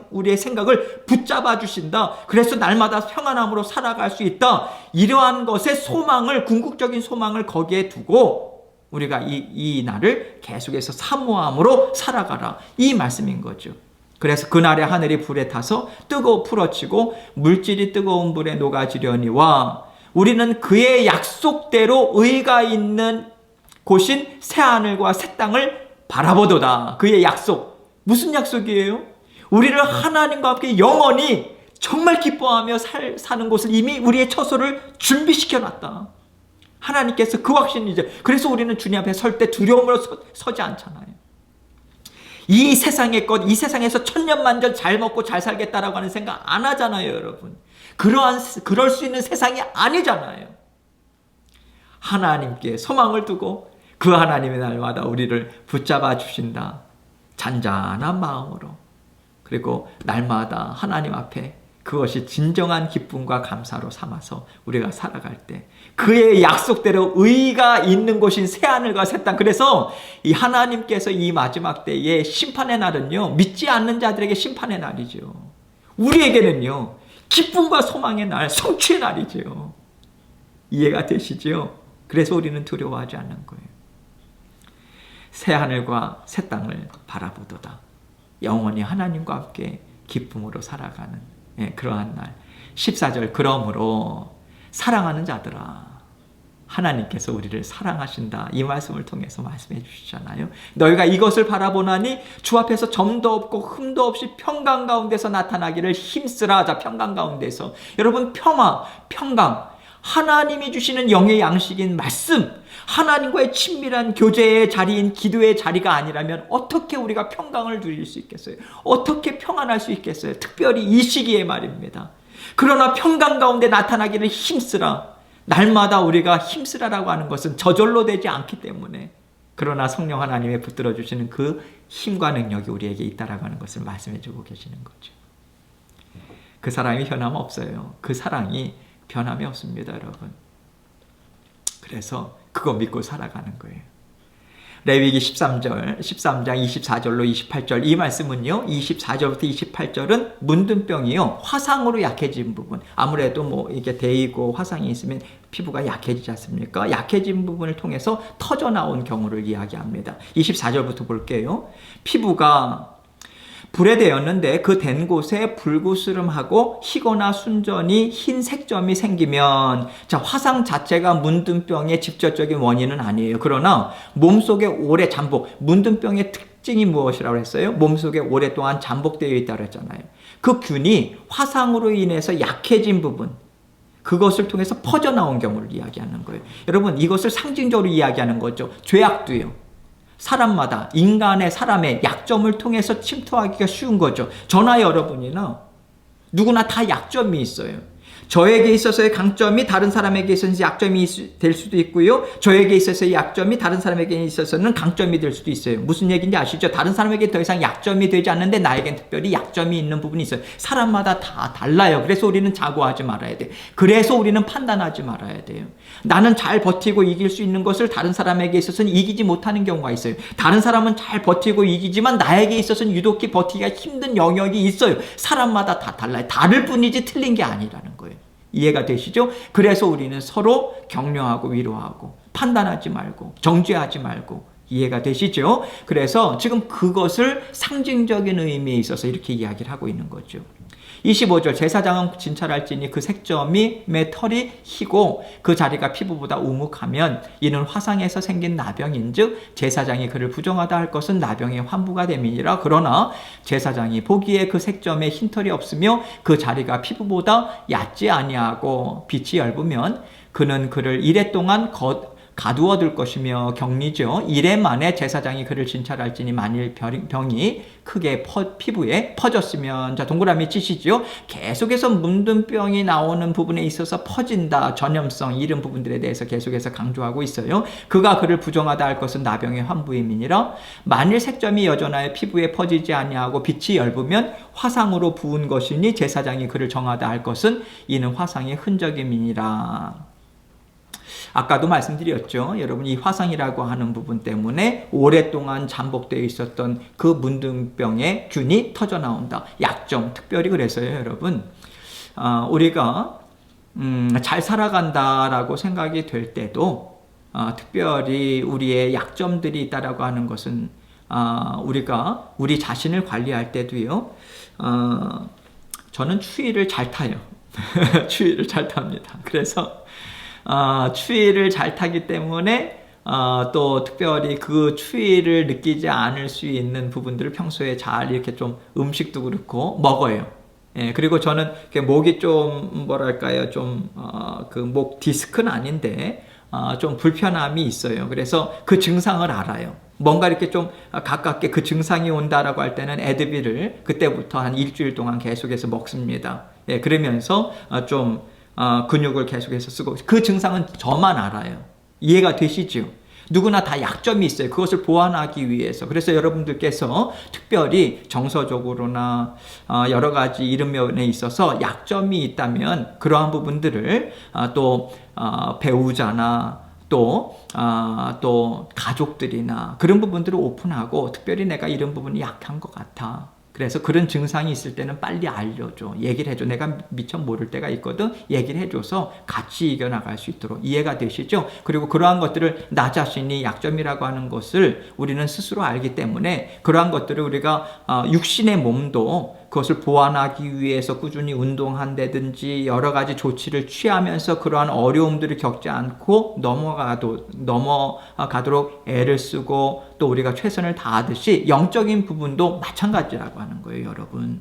우리의 생각을 붙잡아 주신다. 그래서 날마다 평안함으로 살아갈 수 있다. 이러한 것의 소망을, 궁극적인 소망을 거기에 두고 우리가 이 날을 계속해서 사모함으로 살아가라. 이 말씀인 거죠. 그래서 그날에 하늘이 불에 타서 풀어지고 물질이 뜨거운 불에 녹아지려니와 우리는 그의 약속대로 의가 있는 곳인 새하늘과 새 땅을 바라보도다. 그의 약속. 무슨 약속이에요? 우리를 하나님과 함께 영원히 정말 기뻐하며 사는 곳을 이미 우리의 처소를 준비시켜놨다. 하나님께서 그 확신이죠. 그래서 우리는 주님 앞에 설 때 두려움으로 서지 않잖아요. 이 세상의 것, 이 세상에서 천년만년 잘 먹고 잘 살겠다라고 하는 생각 안 하잖아요, 여러분. 그럴 수 있는 세상이 아니잖아요. 하나님께 소망을 두고 그 하나님의 날마다 우리를 붙잡아 주신다. 잔잔한 마음으로. 그리고 날마다 하나님 앞에 그것이 진정한 기쁨과 감사로 삼아서 우리가 살아갈 때 그의 약속대로 의가 있는 곳인 새하늘과 새 땅. 그래서 이 하나님께서 이 마지막 때의 심판의 날은요, 믿지 않는 자들에게 심판의 날이죠. 우리에게는요, 기쁨과 소망의 날, 성취의 날이죠. 이해가 되시죠? 그래서 우리는 두려워하지 않는 거예요. 새하늘과 새 땅을 바라보도다. 영원히 하나님과 함께 기쁨으로 살아가는 그러한 날. 14절, 그러므로 사랑하는 자들아, 하나님께서 우리를 사랑하신다. 이 말씀을 통해서 말씀해 주시잖아요. 너희가 이것을 바라보나니 주 앞에서 점도 없고 흠도 없이 평강 가운데서 나타나기를 힘쓰라. 자, 평강 가운데서. 여러분, 평강. 하나님이 주시는 영의 양식인 말씀, 하나님과의 친밀한 교제의 자리인 기도의 자리가 아니라면 어떻게 우리가 평강을 누릴 수 있겠어요? 어떻게 평안할 수 있겠어요? 특별히 이 시기에 말입니다. 그러나 평강 가운데 나타나기를 힘쓰라. 날마다 우리가 힘쓰라라고 하는 것은 저절로 되지 않기 때문에, 그러나 성령 하나님의 붙들어 주시는 그 힘과 능력이 우리에게 있다라고 하는 것을 말씀해 주고 계시는 거죠. 그 사랑이 변함 없어요. 그 사랑이 변함이 없습니다, 여러분. 그래서 그거 믿고 살아가는 거예요. 레위기 13장 24절로 28절 이 말씀은요, 24절부터 28절은 문둥병이요, 화상으로 약해진 부분. 아무래도 이게 데이고 화상이 있으면 피부가 약해지지 않습니까? 약해진 부분을 통해서 터져나온 경우를 이야기합니다. 24절부터 볼게요. 피부가 불에 대었는데 그 된 곳에 불구스름하고 희거나 순전히 흰 색점이 생기면, 자, 화상 자체가 문둥병의 직접적인 원인은 아니에요. 그러나 몸속에 오래 문둥병의 특징이 무엇이라고 했어요? 몸속에 오랫동안 잠복되어 있다고 했잖아요. 그 균이 화상으로 인해서 약해진 부분, 그것을 통해서 퍼져나온 경우를 이야기하는 거예요. 여러분, 이것을 상징적으로 이야기하는 거죠. 죄악도요, 사람의 약점을 통해서 침투하기가 쉬운 거죠. 저나 여러분이나 누구나 다 약점이 있어요. 저에게 있어서의 강점이 다른 사람에게 있어서 약점이 될 수도 있고요. 저에게 있어서의 약점이 다른 사람에게 있어서는 강점이 될 수도 있어요. 무슨 얘기인지 아시죠? 다른 사람에게 더 이상 약점이 되지 않는데 나에겐 특별히 약점이 있는 부분이 있어요. 사람마다 다 달라요. 그래서 우리는 자고하지 말아야 돼요. 그래서 우리는 판단하지 말아야 돼요. 나는 잘 버티고 이길 수 있는 것을 다른 사람에게 있어서는 이기지 못하는 경우가 있어요. 다른 사람은 잘 버티고 이기지만 나에게 있어서는 유독히 버티기가 힘든 영역이 있어요. 사람마다 다 달라요. 다를 뿐이지 틀린 게 아니라는 거예요. 이해가 되시죠? 그래서 우리는 서로 격려하고 위로하고 판단하지 말고 정죄하지 말고, 이해가 되시죠? 그래서 지금 그것을 상징적인 의미에 있어서 이렇게 이야기를 하고 있는 거죠. 25절, 제사장은 진찰할지니 그 색점이 털이 희고 그 자리가 피부보다 우묵하면 이는 화상에서 생긴 나병인즉 제사장이 그를 부정하다 할 것은 나병의 환부가 됨이니라. 그러나 제사장이 보기에 그 색점에 흰털이 없으며 그 자리가 피부보다 얕지 아니하고 빛이 얇으면 그는 그를 이랫동안 가두어둘 것이며 격리죠. 이래 만에 제사장이 그를 진찰할지니 만일 병이 크게 피부에 퍼졌으면, 자 동그라미 치시죠. 계속해서 문둥병이 나오는 부분에 있어서 퍼진다, 전염성 이런 부분들에 대해서 계속해서 강조하고 있어요. 그가 그를 부정하다 할 것은 나병의 환부임이니라. 만일 색점이 여전하여 피부에 퍼지지 아니하고 빛이 엷으면 화상으로 부은 것이니 제사장이 그를 정하다 할 것은 이는 화상의 흔적임이니라. 아까도 말씀드렸죠. 여러분, 이 화상이라고 하는 부분 때문에 오랫동안 잠복되어 있었던 그 문둥병의 균이 터져 나온다. 약점, 특별히 그래서요, 여러분. 우리가 잘 살아간다라고 생각이 될 때도 특별히 우리의 약점들이 있다라고 하는 것은 우리가 우리 자신을 관리할 때도요. 저는 추위를 잘 타요. 추위를 잘 탑니다. 그래서 추위를 잘 타기 때문에 또 특별히 그 추위를 느끼지 않을 수 있는 부분들을 평소에 잘 이렇게 좀 음식도 그렇고 먹어요. 예, 그리고 저는 목이 좀 뭐랄까요, 좀 그 목 디스크는 아닌데 좀 불편함이 있어요. 그래서 그 증상을 알아요. 뭔가 이렇게 좀 가깝게 그 증상이 온다라고 할 때는 에드빌을 그때부터 한 일주일 동안 계속해서 먹습니다. 예, 그러면서 좀 근육을 계속해서 쓰고, 그 증상은 저만 알아요. 이해가 되시죠? 누구나 다 약점이 있어요. 그것을 보완하기 위해서. 그래서 여러분들께서 특별히 정서적으로나 여러 가지 이런 면에 있어서 약점이 있다면 그러한 부분들을 또 배우자나 또 가족들이나 그런 부분들을 오픈하고, 특별히 내가 이런 부분이 약한 것 같아. 그래서 그런 증상이 있을 때는 빨리 알려줘. 얘기를 해줘. 내가 미처 모를 때가 있거든. 얘기를 해줘서 같이 이겨나갈 수 있도록. 이해가 되시죠? 그리고 그러한 것들을 나 자신이 약점이라고 하는 것을 우리는 스스로 알기 때문에 그러한 것들을 우리가 육신의 몸도 그것을 보완하기 위해서 꾸준히 운동한다든지 여러 가지 조치를 취하면서 그러한 어려움들을 겪지 않고 넘어가도록 애를 쓰고 또 우리가 최선을 다하듯이 영적인 부분도 마찬가지라고 하는 거예요, 여러분.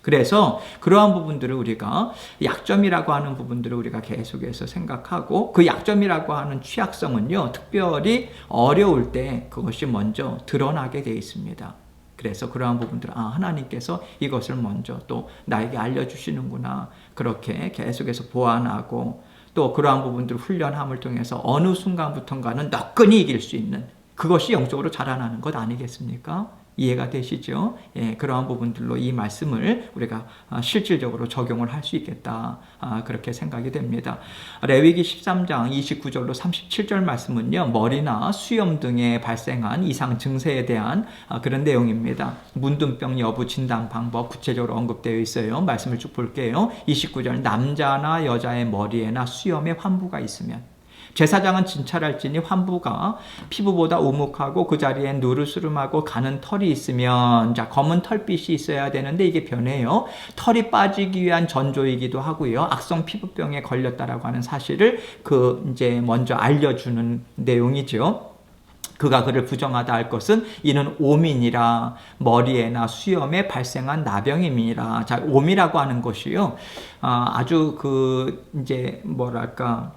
그래서 그러한 부분들을 우리가 약점이라고 하는 부분들을 우리가 계속해서 생각하고, 그 약점이라고 하는 취약성은요, 특별히 어려울 때 그것이 먼저 드러나게 되어 있습니다. 그래서 그러한 부분들을 하나님께서 이것을 먼저 또 나에게 알려주시는구나, 그렇게 계속해서 보완하고 또 그러한 부분들을 훈련함을 통해서 어느 순간부터인가는 너끈히 이길 수 있는, 그것이 영적으로 자라나는 것 아니겠습니까? 이해가 되시죠? 예, 그러한 부분들로 이 말씀을 우리가 실질적으로 적용을 할 수 있겠다, 그렇게 생각이 됩니다. 레위기 13장 29절로 37절 말씀은요, 머리나 수염 등에 발생한 이상 증세에 대한 그런 내용입니다. 문둥병 여부 진단 방법 구체적으로 언급되어 있어요. 말씀을 쭉 볼게요. 29절, 남자나 여자의 머리에나 수염에 환부가 있으면 제사장은 진찰할지니 환부가 피부보다 오목하고 그 자리에 누르스름하고 가는 털이 있으면, 자, 검은 털빛이 있어야 되는데 이게 변해요. 털이 빠지기 위한 전조이기도 하고요. 악성 피부병에 걸렸다라고 하는 사실을 이제 먼저 알려주는 내용이죠. 그가 그를 부정하다 할 것은 이는 옴이니라. 머리에나 수염에 발생한 나병임이니라. 자, 옴이라고 하는 것이요, 아주 이제 뭐랄까,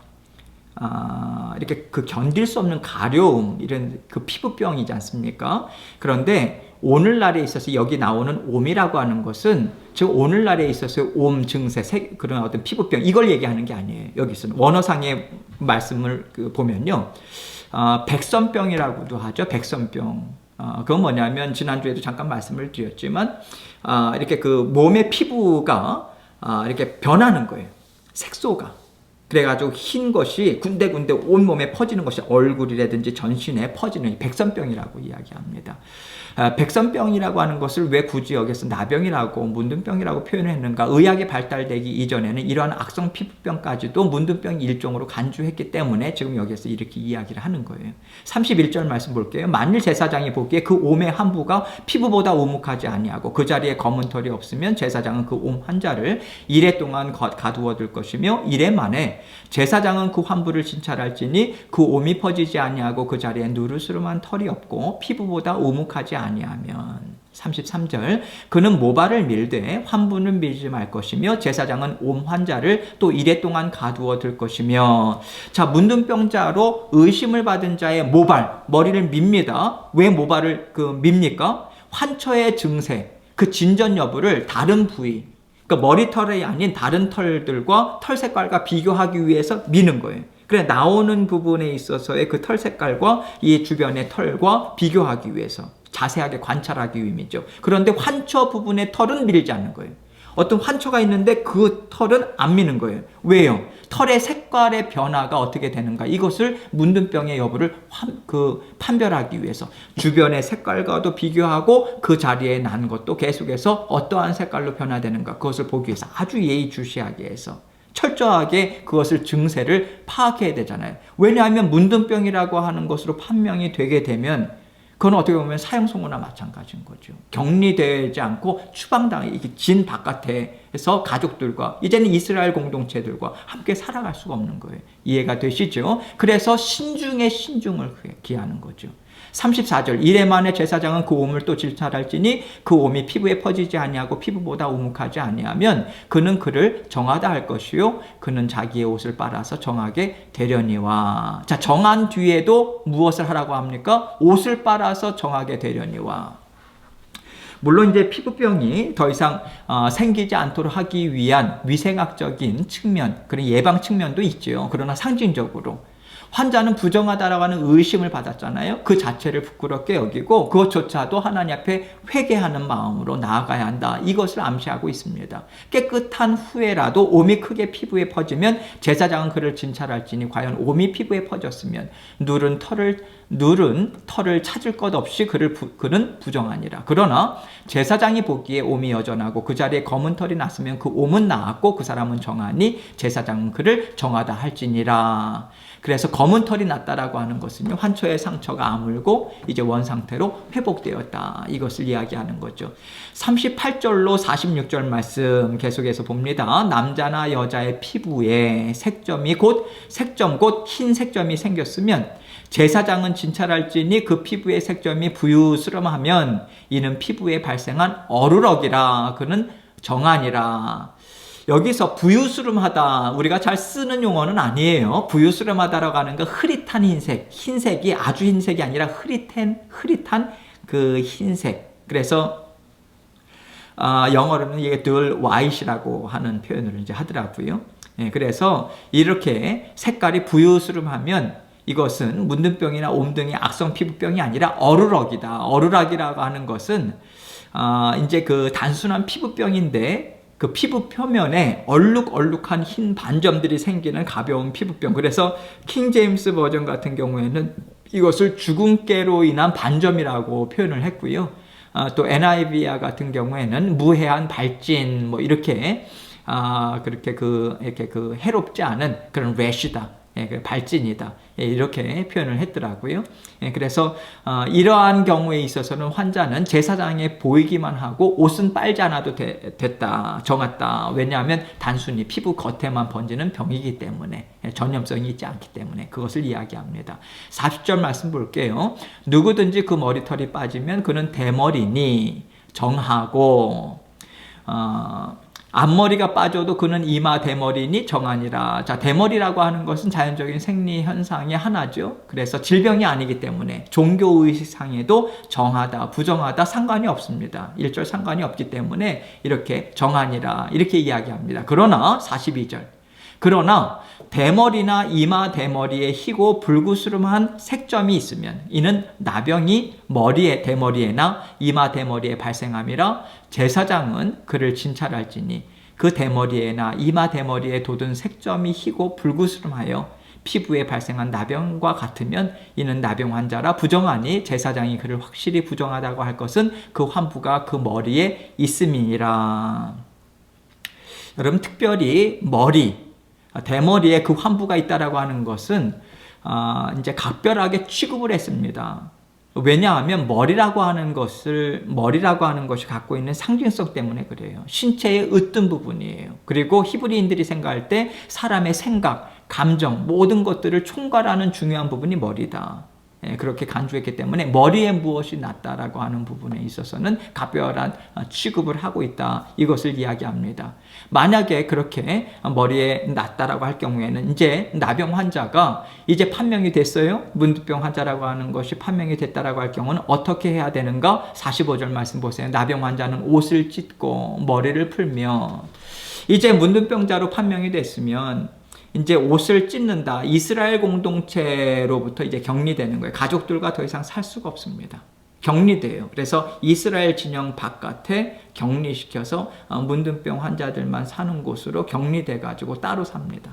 이렇게 견딜 수 없는 가려움, 이런 피부병이지 않습니까? 그런데 오늘날에 있어서 여기 나오는 옴이라고 하는 것은, 즉 오늘날에 있어서 옴 증세, 그런 어떤 피부병, 이걸 얘기하는 게 아니에요. 여기서는 원어상의 말씀을 보면요, 백선병이라고도 하죠. 백선병. 그건 뭐냐면 지난주에도 잠깐 말씀을 드렸지만 이렇게 몸의 피부가 이렇게 변하는 거예요. 색소가. 그래가지고 흰 것이 군데군데 온몸에 퍼지는 것이 얼굴이라든지 전신에 퍼지는 백선병이라고 이야기합니다. 백선병이라고 하는 것을 왜 굳이 여기서 나병이라고 문둥병이라고 표현했는가? 의학이 발달되기 이전에는 이러한 악성 피부병까지도 문둥병 일종으로 간주했기 때문에 지금 여기서 이렇게 이야기를 하는 거예요. 31절 말씀 볼게요. 만일 제사장이 보기에 그 옴의 환부가 피부보다 오목하지 아니하고 그 자리에 검은 털이 없으면 제사장은 그 옴 환자를 이래 동안 가두어 둘 것이며 이래 만에 제사장은 그 환부를 진찰할지니 그 옴이 퍼지지 아니하고 그 자리에 누르스름한 털이 없고 피부보다 오목하지 아니하면, 33절 그는 모발을 밀되 환부를 밀지 말 것이며 제사장은 옴 환자를 또 이레 동안 가두어 들 것이며. 자, 문둥병자로 의심을 받은 자의 모발, 머리를 밉니다. 왜 모발을 밉니까? 환처의 증세, 그 진전 여부를 다른 부위, 그러니까 머리털이 아닌 다른 털들과 털 색깔과 비교하기 위해서 미는 거예요. 그래, 나오는 부분에 있어서의 그 털 색깔과 이 주변의 털과 비교하기 위해서 자세하게 관찰하기 위함이죠. 그런데 환처 부분의 털은 밀지 않는 거예요. 어떤 환처가 있는데 그 털은 안 미는 거예요. 왜요? 털의 색깔의 변화가 어떻게 되는가, 이것을 문둥병의 여부를 판별하기 위해서 주변의 색깔과도 비교하고 그 자리에 난 것도 계속해서 어떠한 색깔로 변화되는가, 그것을 보기 위해서 아주 예의주시하게 해서 철저하게 그것을 증세를 파악해야 되잖아요. 왜냐하면 문둥병이라고 하는 것으로 판명이 되게 되면 그건 어떻게 보면 사형선고나 마찬가지인 거죠. 격리되지 않고 추방당해 진 바깥에서 가족들과 이제는 이스라엘 공동체들과 함께 살아갈 수가 없는 거예요. 이해가 되시죠? 그래서 신중에 신중을 기하는 거죠. 34절 이레 만에 제사장은 그 옴을 또 질찰할지니 그 옴이 피부에 퍼지지 아니하고 피부보다 우묵하지 아니하면 그는 그를 정하다 할 것이요 그는 자기의 옷을 빨아서 정하게 되려니와. 자, 정한 뒤에도 무엇을 하라고 합니까? 옷을 빨아서 정하게 되려니와. 물론 이제 피부병이 더 이상 생기지 않도록 하기 위한 위생학적인 측면, 그런 예방 측면도 있죠. 그러나 상징적으로 환자는 부정하다라고 하는 의심을 받았잖아요. 그 자체를 부끄럽게 여기고 그것조차도 하나님 앞에 회개하는 마음으로 나아가야 한다, 이것을 암시하고 있습니다. 깨끗한 후에라도 옴이 크게 피부에 퍼지면 제사장은 그를 진찰할지니 과연 옴이 피부에 퍼졌으면 누른 털을 찾을 것 없이 그는 부정하니라. 그러나 제사장이 보기에 옴이 여전하고 그 자리에 검은 털이 났으면 그 옴은 나았고 그 사람은 정하니 제사장은 그를 정하다 할지니라. 그래서 검은 털이 났다라고 하는 것은요, 환초의 상처가 아물고 이제 원상태로 회복되었다, 이것을 이야기하는 거죠. 38절로 46절 말씀 계속해서 봅니다. 남자나 여자의 피부에 색점 곧 흰 색점이 생겼으면 제사장은 진찰할지니 그 피부의 색점이 부유스름하면 이는 피부에 발생한 어루럭이라. 그는 정하니라. 여기서 부유스름하다, 우리가 잘 쓰는 용어는 아니에요. 부유스름하다라고 하는 거 흐릿한 흰색, 흰색이 아주 흰색이 아니라 흐릿한 그 흰색. 그래서 영어로는 이게 dull white이라고 하는 표현을 이제 하더라고요. 예, 그래서 이렇게 색깔이 부유스름하면 이것은 문둥병이나 옴 등의 악성 피부병이 아니라 어루럭이다. 어루럭이라고 하는 것은 이제 그 단순한 피부병인데 그 피부 표면에 얼룩얼룩한 흰 반점들이 생기는 가벼운 피부병. 그래서 킹 제임스 버전 같은 경우에는 이것을 주근깨로 인한 반점이라고 표현을 했고요. 또 NIV 같은 경우에는 무해한 발진, 뭐 이렇게 그렇게 해롭지 않은 그런 래시다, 발진이다, 이렇게 표현을 했더라고요. 그래서 이러한 경우에 있어서는 환자는 제사장에 보이기만 하고 옷은 빨지 않아도 됐다, 정했다. 왜냐하면 단순히 피부 겉에만 번지는 병이기 때문에, 전염성이 있지 않기 때문에 그것을 이야기합니다. 40절 말씀 볼게요. 누구든지 그 머리털이 빠지면 그는 대머리니 정하고 앞머리가 빠져도 그는 이마 대머리니 정하니라. 자, 대머리라고 하는 것은 자연적인 생리 현상의 하나죠. 그래서 질병이 아니기 때문에 종교의식상에도 정하다, 부정하다 상관이 없습니다. 일절 상관이 없기 때문에 이렇게 정하니라, 이렇게 이야기합니다. 그러나 42절, 그러나 대머리나 이마 대머리에 희고 불구스름한 색점이 있으면 이는 나병이 대머리에나 이마 대머리에 발생함이라. 제사장은 그를 진찰할지니 그 대머리에나 이마 대머리에 돋은 색점이 희고 불구스름하여 피부에 발생한 나병과 같으면 이는 나병 환자라. 부정하니 제사장이 그를 확실히 부정하다고 할 것은 그 환부가 그 머리에 있음이니라. 여러분, 특별히 대머리에 그 환부가 있다라고 하는 것은 이제 각별하게 취급을 했습니다. 왜냐하면 머리라고 하는 것이 갖고 있는 상징성 때문에 그래요. 신체의 으뜸 부분이에요. 그리고 히브리인들이 생각할 때 사람의 생각, 감정, 모든 것들을 총괄하는 중요한 부분이 머리다. 그렇게 간주했기 때문에 머리에 무엇이 낫다라고 하는 부분에 있어서는 각별한 취급을 하고 있다. 이것을 이야기합니다. 만약에 그렇게 머리에 낫다라고 할 경우에는 이제 나병 환자가 이제 판명이 됐어요. 문둥병 환자라고 하는 것이 판명이 됐다라고 할 경우는 어떻게 해야 되는가? 45절 말씀 보세요. 나병 환자는 옷을 찢고 머리를 풀며 이제 문둥병자로 판명이 됐으면 이제 옷을 찢는다. 이스라엘 공동체로부터 이제 격리되는 거예요. 가족들과 더 이상 살 수가 없습니다. 격리돼요. 그래서 이스라엘 진영 바깥에 격리시켜서 문둥병 환자들만 사는 곳으로 격리돼 가지고 따로 삽니다.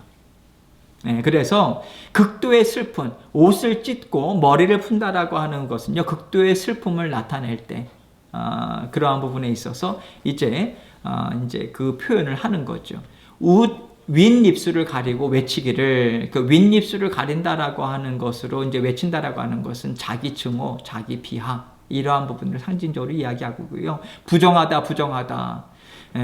그래서 극도의 슬픔, 옷을 찢고 머리를 푼다라고 하는 것은요, 극도의 슬픔을 나타낼 때 그러한 부분에 있어서 이제 그 표현을 하는 거죠. 윗입술을 가리고 외치기를, 그 윗입술을 가린다라고 하는 것으로 이제 외친다라고 하는 것은 자기 증오, 자기 비하, 이러한 부분을 상징적으로 이야기하고요. 부정하다.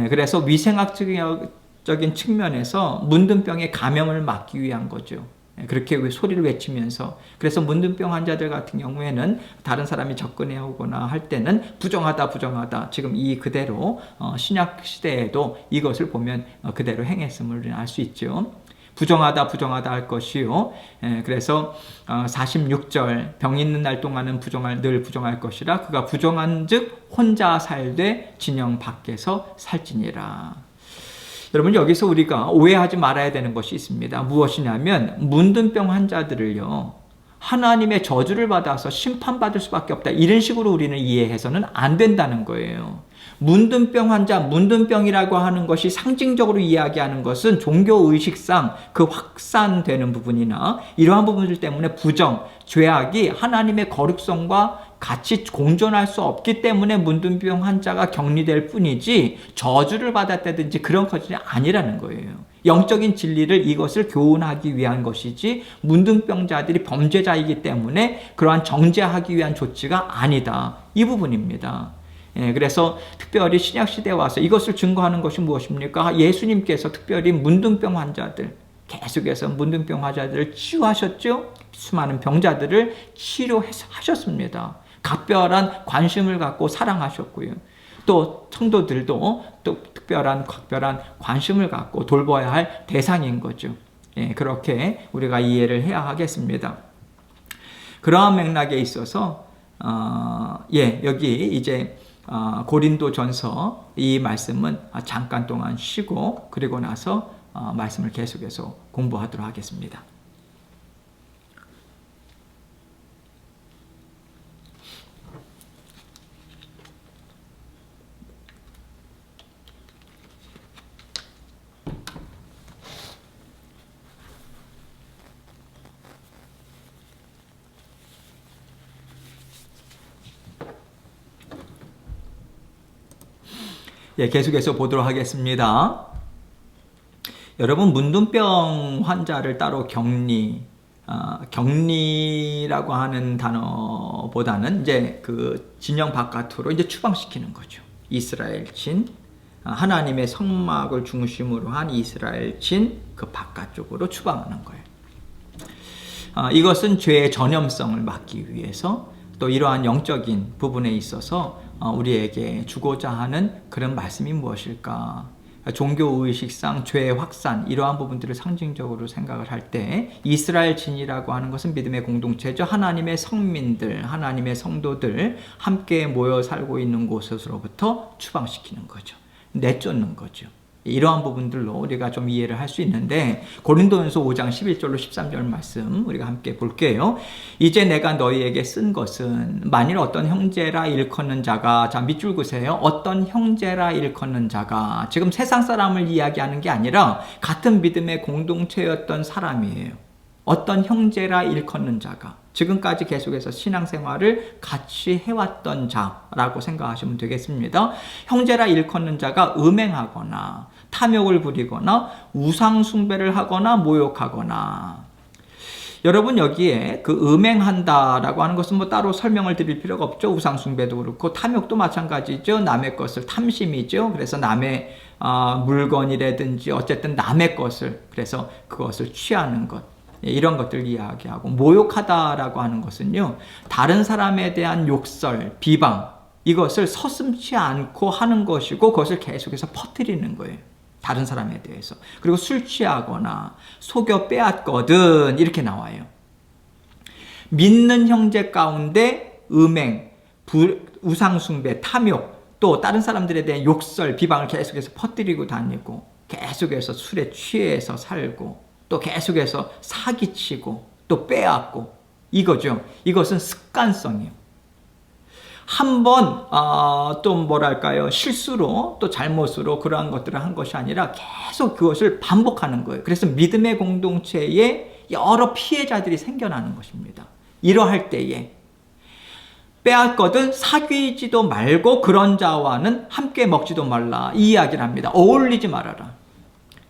그래서 위생학적인 측면에서 문둥병의 감염을 막기 위한 거죠. 그렇게 소리를 외치면서. 그래서 문둥병 환자들 같은 경우에는 다른 사람이 접근해 오거나 할 때는 부정하다. 지금 이 그대로 신약 시대에도 이것을 보면 그대로 행했음을 알 수 있죠. 부정하다 할 것이요. 그래서 46절 병 있는 날 동안은 늘 부정할 것이라 그가 부정한 즉 혼자 살되 진영 밖에서 살지니라. 여러분, 여기서 우리가 오해하지 말아야 되는 것이 있습니다. 무엇이냐면 문둥병 환자들을요, 하나님의 저주를 받아서 심판받을 수밖에 없다. 이런 식으로 우리는 이해해서는 안 된다는 거예요. 문둥병 환자, 문둥병이라고 하는 것이 상징적으로 이야기하는 것은 종교의식상 그 확산되는 부분이나 이러한 부분들 때문에 부정, 죄악이 하나님의 거룩성과 같이 공존할 수 없기 때문에 문둥병 환자가 격리될 뿐이지 저주를 받았다든지 그런 것이 아니라는 거예요. 영적인 진리를 이것을 교훈하기 위한 것이지 문둥병자들이 범죄자이기 때문에 그러한 정죄하기 위한 조치가 아니다. 이 부분입니다. 그래서 특별히 신약시대에 와서 이것을 증거하는 것이 무엇입니까? 예수님께서 특별히 문둥병 환자들, 계속해서 문둥병 환자들을 치유하셨죠? 수많은 병자들을 치료하셨습니다. 각별한 관심을 갖고 사랑하셨고요. 또 성도들도 또 각별한 관심을 갖고 돌봐야 할 대상인 거죠. 그렇게 우리가 이해를 해야 하겠습니다. 그러한 맥락에 있어서 여기 이제 고린도전서 이 말씀은 잠깐 동안 쉬고 그리고 나서 말씀을 계속해서 공부하도록 하겠습니다. 계속해서 보도록 하겠습니다. 여러분, 문둥병 환자를 따로 격리라고 하는 단어보다는 이제 그 진영 바깥으로 이제 추방시키는 거죠. 이스라엘친, 하나님의 성막을 중심으로 한 이스라엘친 그 바깥쪽으로 추방하는 거예요. 이것은 죄의 전염성을 막기 위해서 또 이러한 영적인 부분에 있어서 우리에게 주고자 하는 그런 말씀이 무엇일까? 종교의식상 죄의 확산, 이러한 부분들을 상징적으로 생각을 할 때 이스라엘 진이라고 하는 것은 믿음의 공동체죠. 하나님의 성민들, 하나님의 성도들 함께 모여 살고 있는 곳으로부터 추방시키는 거죠. 내쫓는 거죠. 이러한 부분들로 우리가 좀 이해를 할 수 있는데, 고린도전서 5장 11절로 13절 말씀 우리가 함께 볼게요. 이제 내가 너희에게 쓴 것은 만일 어떤 형제라 일컫는 자가, 자 밑줄 그세요. 어떤 형제라 일컫는 자가, 지금 세상 사람을 이야기하는 게 아니라 같은 믿음의 공동체였던 사람이에요. 어떤 형제라 일컫는 자가, 지금까지 계속해서 신앙생활을 같이 해왔던 자라고 생각하시면 되겠습니다. 형제라 일컫는 자가 음행하거나 탐욕을 부리거나 우상 숭배를 하거나 모욕하거나. 여러분, 여기에 그 음행한다라고 하는 것은 뭐 따로 설명을 드릴 필요가 없죠. 우상 숭배도 그렇고 탐욕도 마찬가지죠. 남의 것을 탐심이죠. 그래서 남의 물건이라든지 어쨌든 남의 것을, 그래서 그것을 취하는 것. 이런 것들 이야기하고, 모욕하다라고 하는 것은요, 다른 사람에 대한 욕설, 비방, 이것을 서슴지 않고 하는 것이고 그것을 계속해서 퍼뜨리는 거예요. 다른 사람에 대해서. 그리고 술 취하거나 속여 빼앗거든 이렇게 나와요. 믿는 형제 가운데 음행, 우상숭배, 탐욕, 또 다른 사람들에 대한 욕설, 비방을 계속해서 퍼뜨리고 다니고, 계속해서 술에 취해서 살고, 또 계속해서 사기치고 또 빼앗고, 이거죠. 이것은 습관성이에요. 한번 또 뭐랄까요, 실수로 또 잘못으로 그러한 것들을 한 것이 아니라 계속 그것을 반복하는 거예요. 그래서 믿음의 공동체에 여러 피해자들이 생겨나는 것입니다. 이러할 때에 빼앗거든 사귀지도 말고 그런 자와는 함께 먹지도 말라, 이 이야기를 합니다. 어울리지 말아라.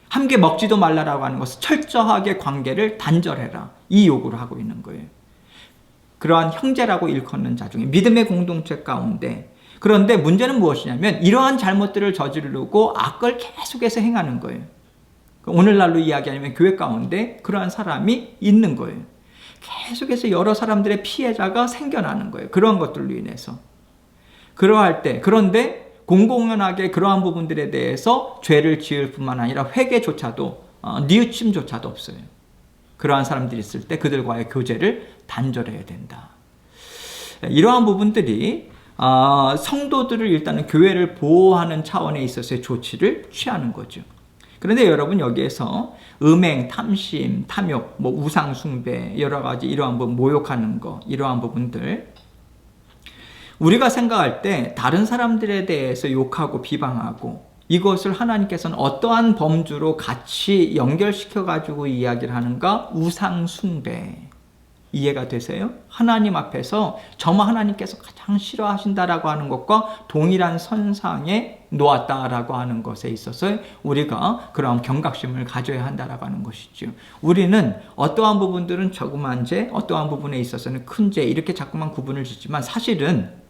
함께 먹지도 말라라고 하는 것은 철저하게 관계를 단절해라, 이 요구를 하고 있는 거예요. 그러한 형제라고 일컫는 자 중에 믿음의 공동체 가운데, 그런데 문제는 무엇이냐면 이러한 잘못들을 저지르고 악을 계속해서 행하는 거예요. 오늘날로 이야기하면 교회 가운데 그러한 사람이 있는 거예요. 계속해서 여러 사람들의 피해자가 생겨나는 거예요. 그런 것들로 인해서. 그러할 때, 그런데 공공연하게 그러한 부분들에 대해서 죄를 지을 뿐만 아니라 회개조차도, 뉘우침조차도 없어요. 그러한 사람들이 있을 때 그들과의 교제를 단절해야 된다. 이러한 부분들이 성도들을 일단은 교회를 보호하는 차원에 있어서의 조치를 취하는 거죠. 그런데 여러분, 여기에서 음행, 탐심, 탐욕, 우상 숭배, 여러 가지 이러한 부분, 모욕하는 거, 이러한 부분들, 우리가 생각할 때 다른 사람들에 대해서 욕하고 비방하고, 이것을 하나님께서는 어떠한 범주로 같이 연결시켜 가지고 이야기를 하는가? 우상 숭배. 이해가 되세요? 하나님 앞에서 정말 하나님께서 가장 싫어하신다라고 하는 것과 동일한 선상에 놓았다라고 하는 것에 있어서 우리가 그런 경각심을 가져야 한다라고 하는 것이죠. 우리는 어떠한 부분들은 조그만 죄, 어떠한 부분에 있어서는 큰 죄, 이렇게 자꾸만 구분을 짓지만, 사실은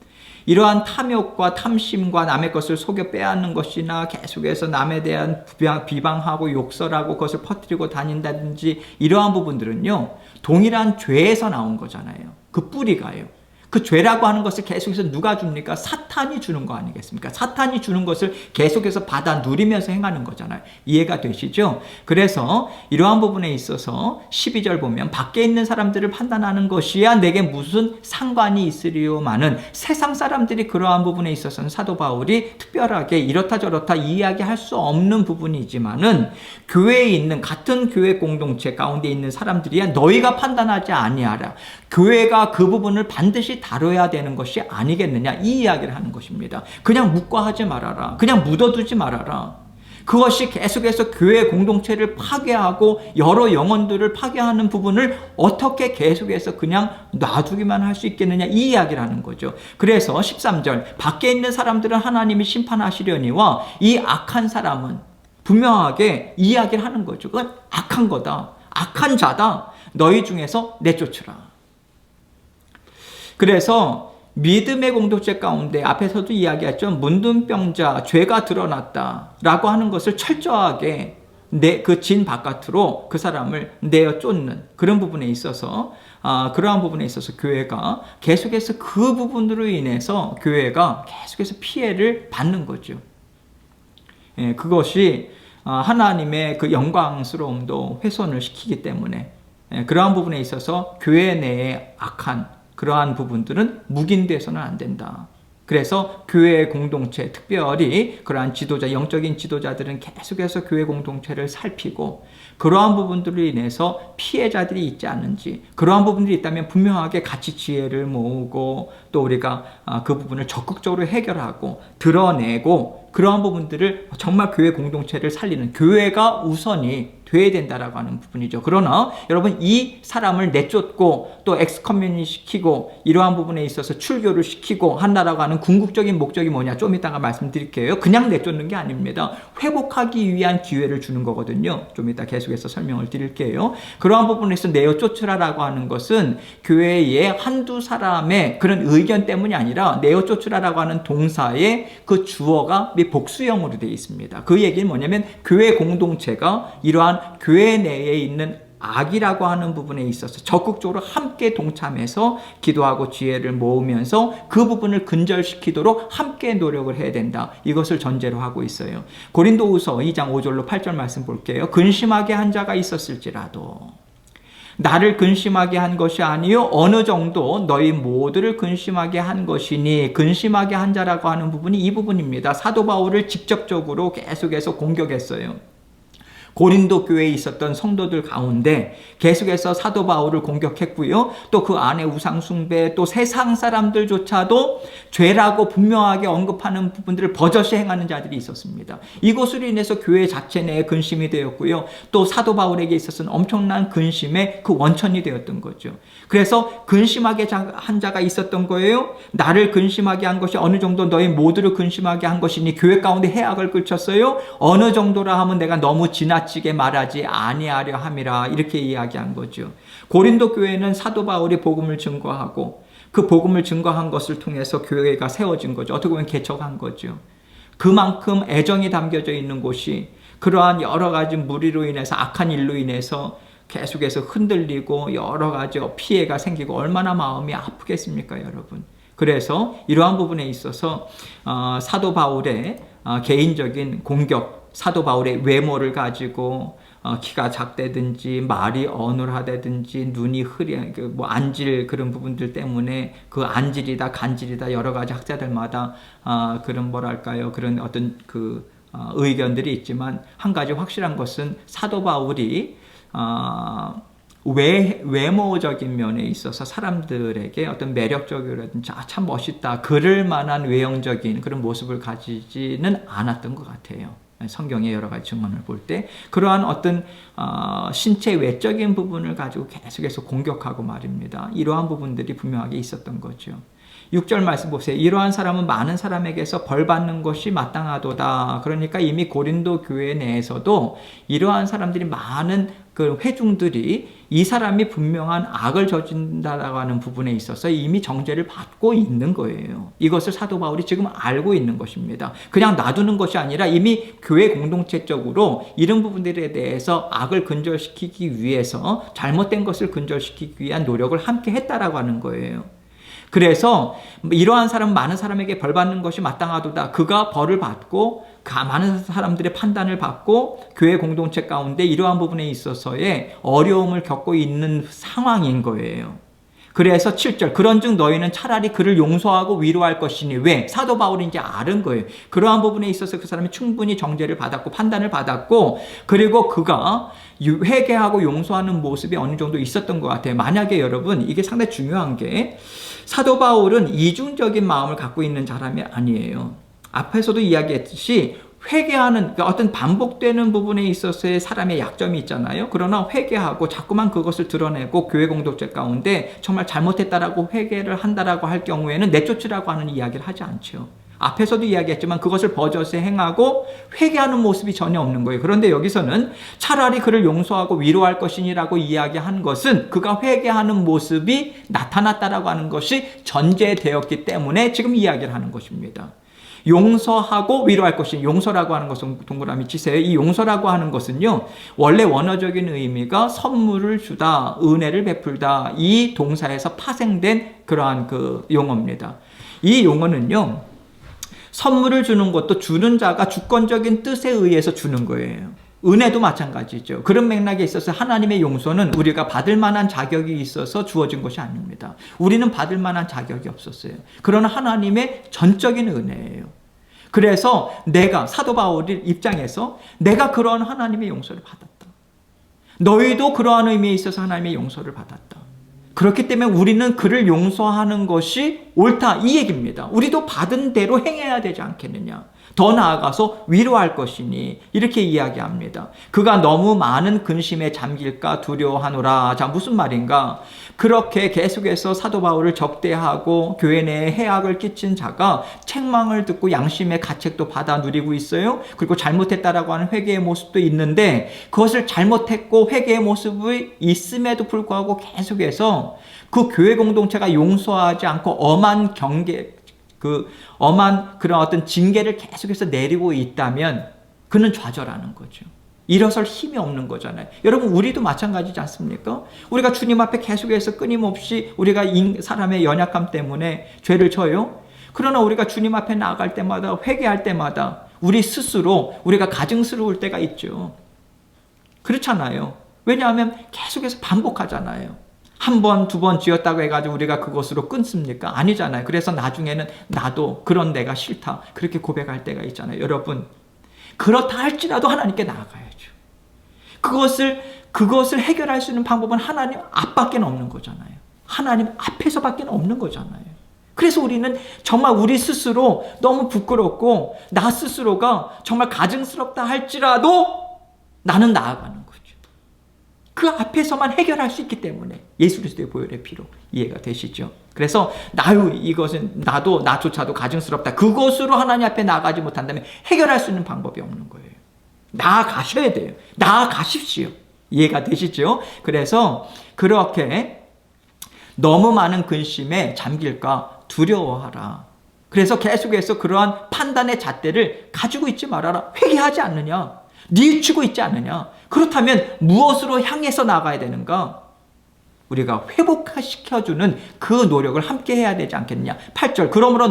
이러한 탐욕과 탐심과 남의 것을 속여 빼앗는 것이나 계속해서 남에 대한 비방하고 욕설하고 그것을 퍼뜨리고 다닌다든지, 이러한 부분들은요, 동일한 죄에서 나온 거잖아요. 그 뿌리가요. 그 죄라고 하는 것을 계속해서 누가 줍니까? 사탄이 주는 거 아니겠습니까? 사탄이 주는 것을 계속해서 받아 누리면서 행하는 거잖아요. 이해가 되시죠? 그래서 이러한 부분에 있어서 12절 보면, 밖에 있는 사람들을 판단하는 것이야 내게 무슨 상관이 있으리요마는, 세상 사람들이 그러한 부분에 있어서는 사도 바울이 특별하게 이렇다 저렇다 이야기할 수 없는 부분이지만은, 교회에 있는 같은 교회 공동체 가운데 있는 사람들이야 너희가 판단하지 아니하라. 교회가 그 부분을 반드시 다뤄야 되는 것이 아니겠느냐, 이 이야기를 하는 것입니다. 그냥 묵과하지 말아라. 그냥 묻어두지 말아라. 그것이 계속해서 교회 공동체를 파괴하고 여러 영혼들을 파괴하는 부분을 어떻게 계속해서 그냥 놔두기만 할 수 있겠느냐, 이 이야기를 하는 거죠. 그래서 13절, 밖에 있는 사람들은 하나님이 심판하시려니와 이 악한 사람은, 분명하게 이야기를 하는 거죠. 그건 악한 거다. 악한 자다. 너희 중에서 내쫓으라. 그래서 믿음의 공동체 가운데 앞에서도 이야기했죠. 문둥병자, 죄가 드러났다라고 하는 것을 철저하게 그 진 바깥으로 그 사람을 내어 쫓는 그런 부분에 있어서, 그러한 부분에 있어서 교회가 계속해서 그 부분으로 인해서 교회가 계속해서 피해를 받는 거죠. 예, 그것이 하나님의 그 영광스러움도 훼손을 시키기 때문에, 그러한 부분에 있어서 교회 내에 악한 그러한 부분들은 묵인돼서는 안 된다. 그래서 교회 공동체, 특별히 그러한 지도자, 영적인 지도자들은 계속해서 교회 공동체를 살피고, 그러한 부분들로 인해서 피해자들이 있지 않은지, 그러한 부분들이 있다면 분명하게 같이 지혜를 모으고, 또 우리가 그 부분을 적극적으로 해결하고 드러내고, 그러한 부분들을 정말 교회 공동체를 살리는, 교회가 우선이 돼야 된다라고 하는 부분이죠. 그러나 여러분, 이 사람을 내쫓고 또 엑스커뮤니 시키고 이러한 부분에 있어서 출교를 시키고 한다라고 하는 궁극적인 목적이 뭐냐, 좀 이따가 말씀드릴게요. 그냥 내쫓는 게 아닙니다. 회복하기 위한 기회를 주는 거거든요. 좀 이따 계속해서 설명을 드릴게요. 그러한 부분에서 내어 쫓으라라고 하는 것은 교회의 한두 사람의 그런 의견 때문이 아니라, 내어 쫓으라라고 하는 동사의 그 주어가 복수형으로 되어 있습니다. 그 얘기는 뭐냐면, 교회 공동체가 이러한 교회 내에 있는 악이라고 하는 부분에 있어서 적극적으로 함께 동참해서 기도하고 지혜를 모으면서 그 부분을 근절시키도록 함께 노력을 해야 된다. 이것을 전제로 하고 있어요. 고린도후서 2장 5절로 8절 말씀 볼게요. 근심하게 한 자가 있었을지라도 나를 근심하게 한 것이 아니요 어느 정도 너희 모두를 근심하게 한 것이니, 근심하게 한 자라고 하는 부분이 이 부분입니다. 사도 바울을 직접적으로 계속해서 공격했어요. 고린도 교회에 있었던 성도들 가운데 계속해서 사도 바울을 공격했고요. 또 그 안에 우상 숭배, 또 세상 사람들조차도 죄라고 분명하게 언급하는 부분들을 버젓이 행하는 자들이 있었습니다. 이것으로 인해서 교회 자체 내에 근심이 되었고요. 또 사도 바울에게 있어서는 엄청난 근심의 그 원천이 되었던 거죠. 그래서 근심하게 한 자가 있었던 거예요. 나를 근심하게 한 것이 어느 정도 너희 모두를 근심하게 한 것이니, 교회 가운데 해악을 끌쳤어요. 어느 정도라 하면 내가 너무 지나치게 말하지 아니하려 함이라, 이렇게 이야기한 거죠. 고린도 교회는 사도 바울이 복음을 증거하고 그 복음을 증거한 것을 통해서 교회가 세워진 거죠. 어떻게 보면 개척한 거죠. 그만큼 애정이 담겨져 있는 곳이 그러한 여러 가지 무리로 인해서, 악한 일로 인해서 계속해서 흔들리고 여러 가지 피해가 생기고 얼마나 마음이 아프겠습니까, 여러분. 그래서 이러한 부분에 있어서 사도 바울의 개인적인 공격, 사도 바울의 외모를 가지고 키가 작다든지 말이 어눌하다든지 눈이 안질 그런 부분들 때문에 그 안질이다 간질이다 여러 가지 학자들마다 그런 그런 어떤 의견들이 있지만, 한 가지 확실한 것은 사도 바울이 외모적인 면에 있어서 사람들에게 어떤 매력적이라든지 참 멋있다 그럴 만한 외형적인 그런 모습을 가지지는 않았던 것 같아요. 성경의 여러 가지 증언을 볼 때 그러한 어떤 신체 외적인 부분을 가지고 계속해서 공격하고 말입니다. 이러한 부분들이 분명하게 있었던 거죠. 6절 말씀 보세요. 이러한 사람은 많은 사람에게서 벌받는 것이 마땅하도다. 그러니까 이미 고린도 교회 내에서도 이러한 사람들이 많은 그 회중들이 이 사람이 분명한 악을 저진다라고 하는 부분에 있어서 이미 정죄를 받고 있는 거예요. 이것을 사도 바울이 지금 알고 있는 것입니다. 그냥 놔두는 것이 아니라 이미 교회 공동체적으로 이런 부분들에 대해서 악을 근절시키기 위해서, 잘못된 것을 근절시키기 위한 노력을 함께 했다라고 하는 거예요. 그래서 이러한 사람은 많은 사람에게 벌받는 것이 마땅하도다. 그가 벌을 받고 많은 사람들의 판단을 받고 교회 공동체 가운데 이러한 부분에 있어서의 어려움을 겪고 있는 상황인 거예요. 그래서 7절, 그런즉 너희는 차라리 그를 용서하고 위로할 것이니. 왜? 사도 바울이 이제 아는 거예요. 그러한 부분에 있어서 그 사람이 충분히 정죄를 받았고 판단을 받았고, 그리고 그가 회개하고 용서하는 모습이 어느 정도 있었던 것 같아요. 만약에 여러분, 이게 상당히 중요한 게, 사도 바울은 이중적인 마음을 갖고 있는 사람이 아니에요. 앞에서도 이야기했듯이 회개하는, 어떤 반복되는 부분에 있어서의 사람의 약점이 있잖아요. 그러나 회개하고 자꾸만 그것을 드러내고 교회 공동체 가운데 정말 잘못했다라고 회개를 한다라고 할 경우에는 내쫓으라고 하는 이야기를 하지 않죠. 앞에서도 이야기했지만 그것을 버젓이 행하고 회개하는 모습이 전혀 없는 거예요. 그런데 여기서는 차라리 그를 용서하고 위로할 것이니라고 이야기한 것은 그가 회개하는 모습이 나타났다라고 하는 것이 전제되었기 때문에 지금 이야기를 하는 것입니다. 용서하고 위로할 것이, 용서라고 하는 것은 동그라미 치세요. 이 용서라고 하는 것은요, 원래 원어적인 의미가 선물을 주다, 은혜를 베풀다, 이 동사에서 파생된 그러한 그 용어입니다. 이 용어는요, 선물을 주는 것도 주는 자가 주권적인 뜻에 의해서 주는 거예요. 은혜도 마찬가지죠. 그런 맥락에 있어서 하나님의 용서는 우리가 받을 만한 자격이 있어서 주어진 것이 아닙니다. 우리는 받을 만한 자격이 없었어요. 그러나 하나님의 전적인 은혜예요. 그래서 내가, 사도 바울 입장에서 내가 그러한 하나님의 용서를 받았다. 너희도 그러한 의미에 있어서 하나님의 용서를 받았다. 그렇기 때문에 우리는 그를 용서하는 것이 옳다, 이 얘기입니다. 우리도 받은 대로 행해야 되지 않겠느냐. 더 나아가서 위로할 것이니, 이렇게 이야기합니다. 그가 너무 많은 근심에 잠길까 두려워하노라. 자, 무슨 말인가? 그렇게 계속해서 사도 바울을 적대하고 교회 내에 해악을 끼친 자가 책망을 듣고 양심의 가책도 받아 누리고 있어요. 그리고 잘못했다라고 하는 회개의 모습도 있는데, 그것을 잘못했고 회개의 모습이 있음에도 불구하고 계속해서 그 교회 공동체가 용서하지 않고 엄한 엄한 그런 어떤 징계를 계속해서 내리고 있다면 그는 좌절하는 거죠. 일어설 힘이 없는 거잖아요. 여러분, 우리도 마찬가지지 않습니까? 우리가 주님 앞에 계속해서 끊임없이 우리가 사람의 연약함 때문에 죄를 져요. 그러나 우리가 주님 앞에 나아갈 때마다, 회개할 때마다 우리 스스로 우리가 가증스러울 때가 있죠. 그렇잖아요. 왜냐하면 계속해서 반복하잖아요. 한 번, 두 번 지었다고 해가지고 우리가 그것으로 끊습니까? 아니잖아요. 그래서 나중에는 나도 그런 내가 싫다, 그렇게 고백할 때가 있잖아요. 여러분, 그렇다 할지라도 하나님께 나아가야죠. 그것을 해결할 수 있는 방법은 하나님 앞밖에 없는 거잖아요. 하나님 앞에서밖에 없는 거잖아요. 그래서 우리는 정말 우리 스스로 너무 부끄럽고 나 스스로가 정말 가증스럽다 할지라도 나는 나아가는 거죠. 그 앞에서만 해결할 수 있기 때문에 예수 그리스도의 보혈의 피로. 이해가 되시죠? 그래서 이것은 나조차도 가증스럽다, 그것으로 하나님 앞에 나아가지 못한다면 해결할 수 있는 방법이 없는 거예요. 나아가셔야 돼요. 나아가십시오. 이해가 되시죠? 그래서 그렇게 너무 많은 근심에 잠길까 두려워하라. 그래서 계속해서 그러한 판단의 잣대를 가지고 있지 말아라. 회개하지 않느냐? 뉘우치고 있지 않느냐? 그렇다면 무엇으로 향해서 나가야 되는가? 우리가 회복시켜주는 그 노력을 함께 해야 되지 않겠느냐? 8절, 그러므로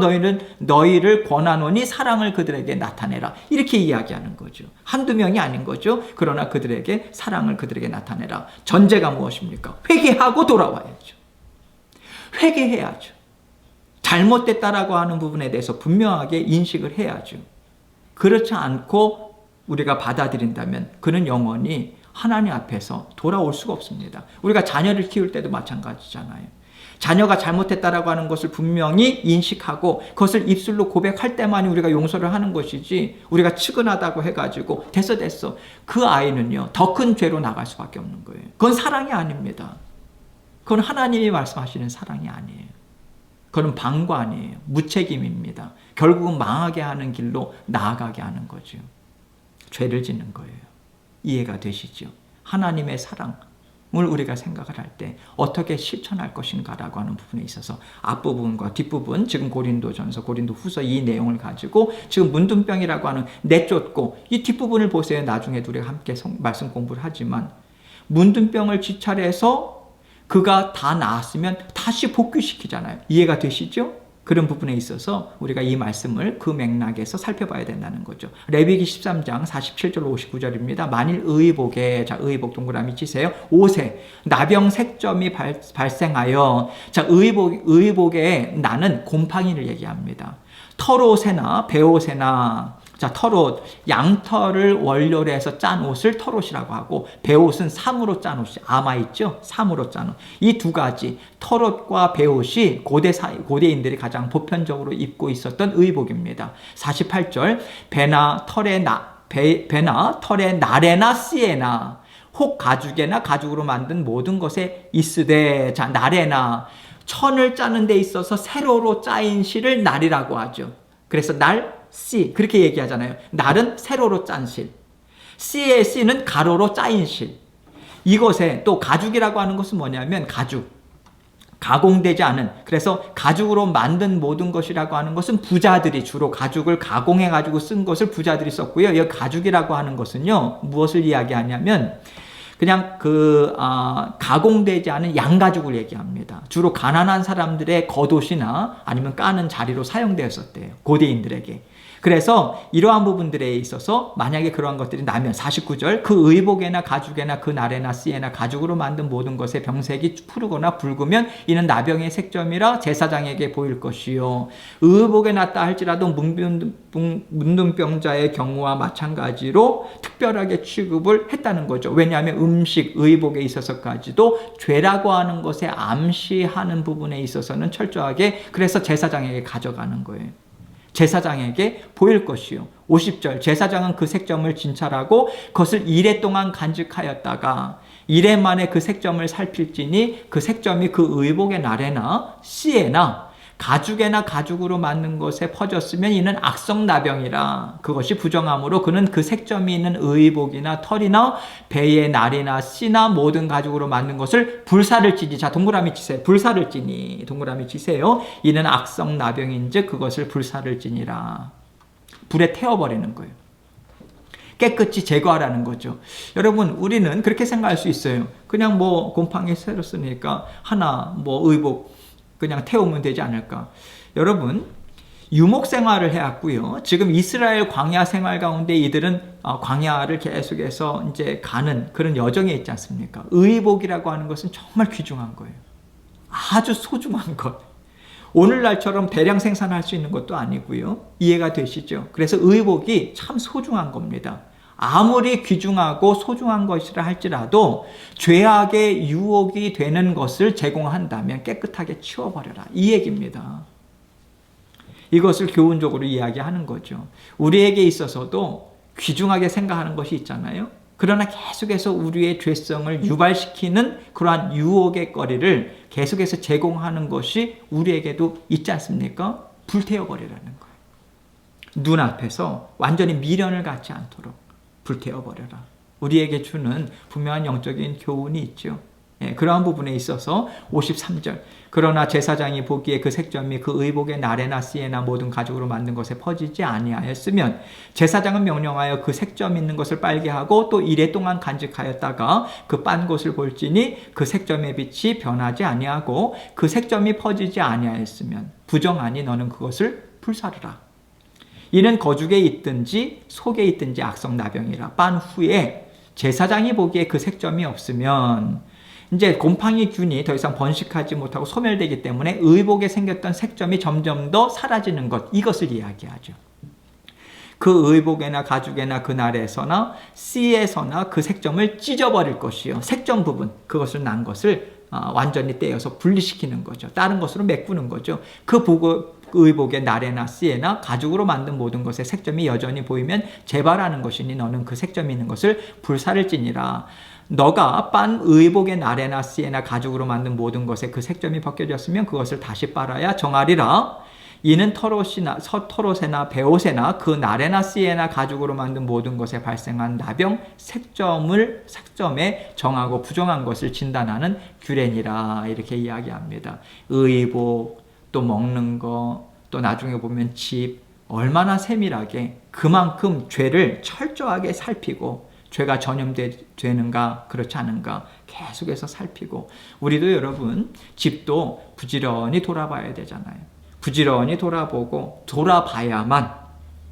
너희를 권하노니 사랑을 그들에게 나타내라. 이렇게 이야기하는 거죠. 한두 명이 아닌 거죠. 그러나 그들에게 사랑을 그들에게 나타내라. 전제가 무엇입니까? 회개하고 돌아와야죠. 회개해야죠. 잘못됐다라고 하는 부분에 대해서 분명하게 인식을 해야죠. 그렇지 않고 우리가 받아들인다면 그는 영원히 하나님 앞에서 돌아올 수가 없습니다. 우리가 자녀를 키울 때도 마찬가지잖아요. 자녀가 잘못했다라고 하는 것을 분명히 인식하고 그것을 입술로 고백할 때만이 우리가 용서를 하는 것이지, 우리가 측은하다고 해가지고 됐어 그 아이는요 더 큰 죄로 나갈 수밖에 없는 거예요. 그건 사랑이 아닙니다. 그건 하나님이 말씀하시는 사랑이 아니에요. 그건 방관이에요. 무책임입니다. 결국은 망하게 하는 길로 나아가게 하는 거죠. 죄를 짓는 거예요. 이해가 되시죠? 하나님의 사랑을 우리가 생각을 할 때 어떻게 실천할 것인가라고 하는 부분에 있어서 앞부분과 뒷부분, 지금 고린도전서, 고린도후서 이 내용을 가지고 지금 문둥병이라고 하는 내쫓고, 이 뒷부분을 보세요. 나중에도 우리가 함께 말씀 공부를 하지만 문둥병을 지찰해서 그가 다 나았으면 다시 복귀시키잖아요. 이해가 되시죠? 그런 부분에 있어서 우리가 이 말씀을 그 맥락에서 살펴봐야 된다는 거죠. 레위기 13장 47절 59절입니다. 만일 의복에, 자, 의복 동그라미 치세요. 옷에 나병 색점이 발생하여, 자, 의복에 나는 곰팡이를 얘기합니다. 털옷에나 배옷에나, 자, 털옷, 양털을 원료로 해서 짠 옷을 털옷이라고 하고, 배옷은 삼으로 짠 옷이 아마 있죠? 삼으로 짠 옷. 이 두 가지, 털옷과 배옷이 고대인들이 가장 보편적으로 입고 있었던 의복입니다. 48절, 배나 털의 나래나 씨에나 혹 가죽에나 가죽으로 만든 모든 것에 있으되, 자, 나래나, 천을 짜는 데 있어서 세로로 짜인 실을 날이라고 하죠. 그래서 씨, 그렇게 얘기하잖아요. 날은 세로로 짠 실. 씨의 씨는 가로로 짜인 실. 이것에 또 가죽이라고 하는 것은 뭐냐면 가죽. 가공되지 않은, 그래서 가죽으로 만든 모든 것이라고 하는 것은 부자들이 주로 가죽을 가공해가지고 쓴 것을 부자들이 썼고요. 이 가죽이라고 하는 것은요, 무엇을 이야기하냐면 그냥 가공되지 않은 양가죽을 얘기합니다. 주로 가난한 사람들의 겉옷이나 아니면 까는 자리로 사용되었었대요. 고대인들에게. 그래서 이러한 부분들에 있어서 만약에 그러한 것들이 나면 49절, 그 의복에나 가죽에나 그 나래나 씨에나 가죽으로 만든 모든 것의 병색이 푸르거나 붉으면 이는 나병의 색점이라 제사장에게 보일 것이요. 의복에 났다 할지라도 문둥병자의 경우와 마찬가지로 특별하게 취급을 했다는 거죠. 왜냐하면 음식, 의복에 있어서까지도 죄라고 하는 것에 암시하는 부분에 있어서는 철저하게, 그래서 제사장에게 가져가는 거예요. 제사장에게 보일 것이요. 50절, 제사장은 그 색점을 진찰하고 그것을 이레 동안 간직하였다가 이레 만에 그 색점을 살필지니 그 색점이 그 의복의 나래나 씨에나 가죽에나 가죽으로 만든 것에 퍼졌으면 이는 악성나병이라. 그것이 부정함으로 그는 그 색점이 있는 의복이나 털이나 배의 날이나 씨나 모든 가죽으로 만든 것을 불사를 찌니. 자, 동그라미 치세요. 불사를 찌니. 동그라미 치세요. 이는 악성나병인즉 그것을 불사를 찌니라. 불에 태워버리는 거예요. 깨끗이 제거하라는 거죠. 여러분, 우리는 그렇게 생각할 수 있어요. 그냥 뭐 곰팡이 새로 쓰니까 하나 뭐 의복 그냥 태우면 되지 않을까. 여러분, 유목 생활을 해왔고요. 지금 이스라엘 광야 생활 가운데 이들은 광야를 계속해서 이제 가는 그런 여정에 있지 않습니까? 의복이라고 하는 것은 정말 귀중한 거예요. 아주 소중한 것. 오늘날처럼 대량 생산할 수 있는 것도 아니고요. 이해가 되시죠? 그래서 의복이 참 소중한 겁니다. 아무리 귀중하고 소중한 것이라 할지라도 죄악의 유혹이 되는 것을 제공한다면 깨끗하게 치워버려라. 이 얘기입니다. 이것을 교훈적으로 이야기하는 거죠. 우리에게 있어서도 귀중하게 생각하는 것이 있잖아요. 그러나 계속해서 우리의 죄성을 유발시키는 그러한 유혹의 거리를 계속해서 제공하는 것이 우리에게도 있지 않습니까? 불태워버리라는 거예요. 눈앞에서 완전히 미련을 갖지 않도록 불태워버려라. 우리에게 주는 분명한 영적인 교훈이 있죠. 그러한 부분에 있어서 53절 그러나 제사장이 보기에 그 색점이 그 의복의 나레나 씨에나 모든 가죽으로 만든 것에 퍼지지 아니하였으면 제사장은 명령하여 그 색점 있는 것을 빨게 하고 또 이레 동안 간직하였다가 그 빤 곳을 볼지니 그 색점의 빛이 변하지 아니하고 그 색점이 퍼지지 아니하였으면 부정하니 너는 그것을 불사르라. 이는 거죽에 있든지 속에 있든지 악성 나병이라. 빤 후에 제사장이 보기에 그 색점이 없으면 이제 곰팡이 균이 더 이상 번식하지 못하고 소멸되기 때문에 의복에 생겼던 색점이 점점 더 사라지는 것, 이것을 이야기하죠. 그 의복에나 가죽에나 그날에서나 씨에서나 그 색점을 찢어버릴 것이요. 색점 부분, 그것을 난 것을 완전히 떼어서 분리시키는 거죠. 다른 것으로 메꾸는 거죠. 그 의복의 나레나 씨에나 가죽으로 만든 모든 것에 색점이 여전히 보이면 재발하는 것이니 너는 그 색점이 있는 것을 불사를지니라. 너가 빤 의복의 나레나 씨에나 가죽으로 만든 모든 것에 그 색점이 벗겨졌으면 그것을 다시 빨아야 정하리라. 이는 털옷에나 베옷에나 그 나레나 씨에나 가죽으로 만든 모든 것에 발생한 나병 색점에 정하고 부정한 것을 진단하는 규례니라. 이렇게 이야기합니다. 의복, 또 먹는 거, 또 나중에 보면 집, 얼마나 세밀하게 그만큼 죄를 철저하게 살피고 죄가 전염되는가 그렇지 않은가 계속해서 살피고, 우리도 여러분 집도 부지런히 돌아봐야 되잖아요. 부지런히 돌아보고 돌아봐야만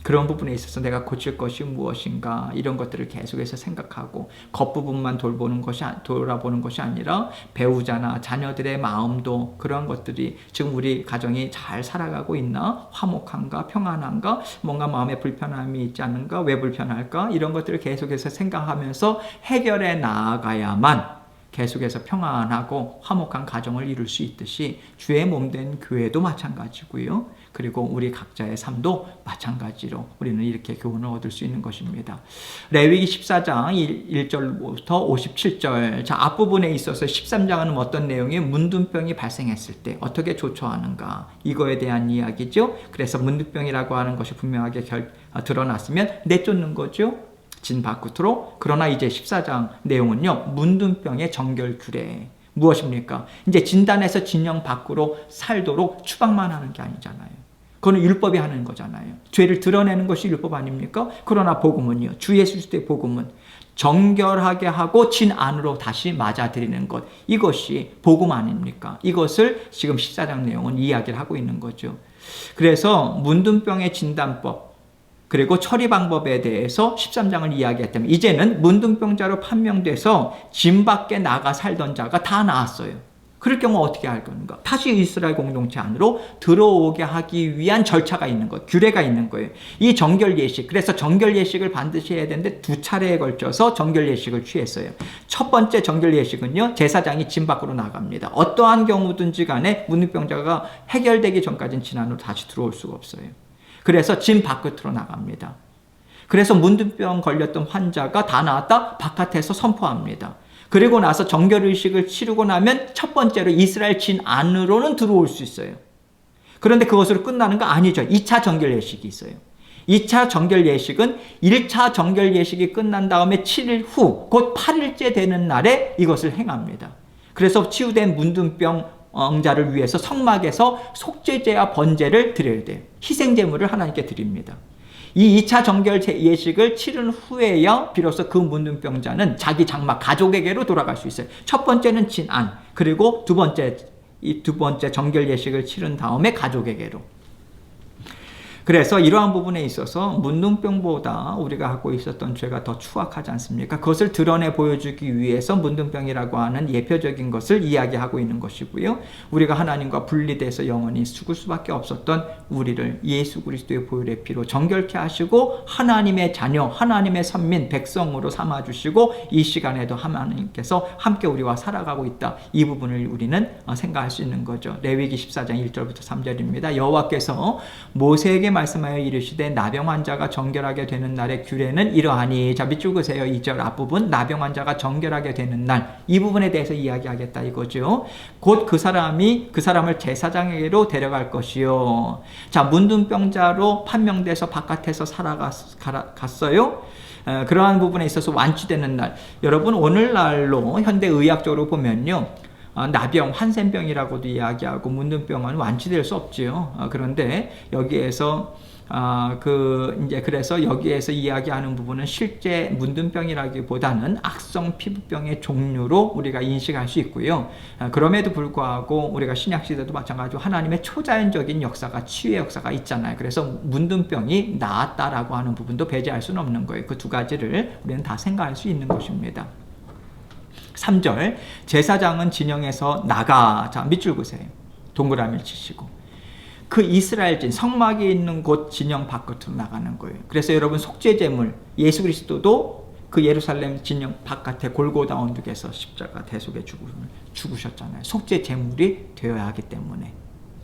그런 부분에 있어서 내가 고칠 것이 무엇인가 이런 것들을 계속해서 생각하고 겉부분만 돌아보는 것이 아니라 배우자나 자녀들의 마음도 그런 것들이 지금 우리 가정이 잘 살아가고 있나, 화목한가, 평안한가, 뭔가 마음에 불편함이 있지 않은가, 왜 불편할까, 이런 것들을 계속해서 생각하면서 해결해 나아가야만 계속해서 평안하고 화목한 가정을 이룰 수 있듯이 주의 몸된 교회도 마찬가지고요. 그리고 우리 각자의 삶도 마찬가지로 우리는 이렇게 교훈을 얻을 수 있는 것입니다. 레위기 14장 1절부터 57절. 자, 앞부분에 있어서 13장은 어떤 내용이 문둥병이 발생했을 때 어떻게 조처하는가, 이거에 대한 이야기죠. 그래서 문둥병이라고 하는 것이 분명하게 드러났으면 내쫓는 거죠. 진 밖으로. 그러나 이제 14장 내용은요, 문둥병의 정결 규례. 무엇입니까? 이제 진단해서 진영 밖으로 살도록 추방만 하는 게 아니잖아요. 그건 율법이 하는 거잖아요. 죄를 드러내는 것이 율법 아닙니까? 그러나 복음은요, 주 예수 그리스도의 복음은 정결하게 하고 진 안으로 다시 맞아들이는 것, 이것이 복음 아닙니까? 이것을 지금 14장 내용은 이야기를 하고 있는 거죠. 그래서 문둥병의 진단법 그리고 처리 방법에 대해서 13장을 이야기했다면, 이제는 문둥병자로 판명돼서 진 밖에 나가 살던 자가 다 나았어요. 그럴 경우 어떻게 할 건가? 다시 이스라엘 공동체 안으로 들어오게 하기 위한 절차가 있는 것, 규례가 있는 거예요. 이 정결 예식, 그래서 정결 예식을 반드시 해야 되는데 두 차례에 걸쳐서 정결 예식을 취했어요. 첫 번째 정결 예식은요, 제사장이 진 밖으로 나갑니다. 어떠한 경우든지 간에 문둥병자가 해결되기 전까지는 진 안으로 다시 들어올 수가 없어요. 그래서 진 밖으로 나갑니다. 그래서 문둥병 걸렸던 환자가 다 나았다 바깥에서 선포합니다. 그리고 나서 정결의식을 치르고 나면 첫 번째로 이스라엘 진 안으로는 들어올 수 있어요. 그런데 그것으로 끝나는 거 아니죠. 2차 정결예식이 있어요. 2차 정결예식은 1차 정결예식이 끝난 다음에 7일 후, 곧 8일째 되는 날에 이것을 행합니다. 그래서 치유된 문둥병자를 위해서 성막에서 속죄제와 번제를 드려야 돼요. 희생제물을 하나님께 드립니다. 이 2차 정결 예식을 치른 후에야 비로소 그 문둥병자는 자기 장막 가족에게로 돌아갈 수 있어요. 첫 번째는 진안, 그리고 두 번째 정결 예식을 치른 다음에 가족에게로. 그래서 이러한 부분에 있어서 문둥병보다 우리가 갖고 있었던 죄가 더 추악하지 않습니까? 그것을 드러내 보여주기 위해서 문둥병이라고 하는 예표적인 것을 이야기하고 있는 것이고요. 우리가 하나님과 분리돼서 영원히 죽을 수밖에 없었던 우리를 예수 그리스도의 보혈의 피로 정결케 하시고 하나님의 자녀, 하나님의 선민, 백성으로 삼아주시고 이 시간에도 하나님께서 함께 우리와 살아가고 있다. 이 부분을 우리는 생각할 수 있는 거죠. 레위기 14장 1절부터 3절입니다. 여호와께서 모세에게 말씀하여 이르시되 나병 환자가 정결하게 되는 날의 규례는 이러하니. 자, 밑줄 그세요. 2절 앞부분 나병 환자가 정결하게 되는 날, 이 부분에 대해서 이야기하겠다 이거죠. 곧 그 사람을 제사장에게로 데려갈 것이요. 자, 문둥병자로 판명돼서 바깥에서 살아갔어요. 그러한 부분에 있어서 완치되는 날. 여러분, 오늘날로 현대 의학적으로 보면요, 나병, 한센병이라고도 이야기하고 문둥병은 완치될 수 없지요. 그런데 여기에서 그래서 여기에서 이야기하는 부분은 실제 문둥병이라기보다는 악성 피부병의 종류로 우리가 인식할 수 있고요. 그럼에도 불구하고 우리가 신약시대도 마찬가지로 하나님의 초자연적인 역사가, 치유의 역사가 있잖아요. 그래서 문둥병이 나았다라고 하는 부분도 배제할 수는 없는 거예요. 그 두 가지를 우리는 다 생각할 수 있는 것입니다. 3절, 제사장은 진영에서 나가. 자, 밑줄 그세요. 동그라미를 치시고. 그 이스라엘진, 성막이 있는 곳 진영 바깥으로 나가는 거예요. 그래서 여러분, 속죄제물, 예수 그리스도도 그 예루살렘 진영 바깥에 골고다 언덕에서 십자가 대속의 죽음을 죽으셨잖아요. 속죄제물이 되어야 하기 때문에.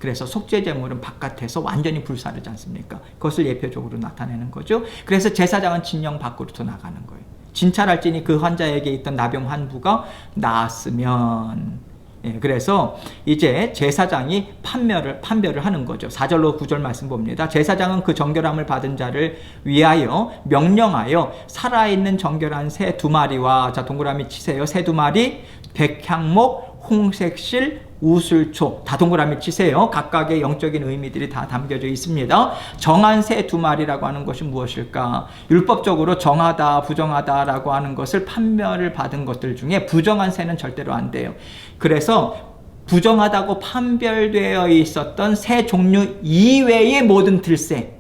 그래서 속죄제물은 바깥에서 완전히 불사르지 않습니까? 그것을 예표적으로 나타내는 거죠. 그래서 제사장은 진영 밖으로 나가는 거예요. 진찰할지니 그 환자에게 있던 나병 환부가 나았으면. 그래서 이제 제사장이 판별을 하는 거죠. 4절로 9절 말씀 봅니다. 제사장은 그 정결함을 받은 자를 위하여 명령하여 살아있는 정결한 새 2마리와, 자, 동그라미 치세요. 새 2마리, 백향목, 홍색실, 우슬초, 다 동그라미 치세요. 각각의 영적인 의미들이 다 담겨져 있습니다. 정한 새 2마리라고 하는 것이 무엇일까? 율법적으로 정하다, 부정하다라고 하는 것을 판별을 받은 것들 중에 부정한 새는 절대로 안 돼요. 그래서 부정하다고 판별되어 있었던 새 종류 이외의 모든 들새,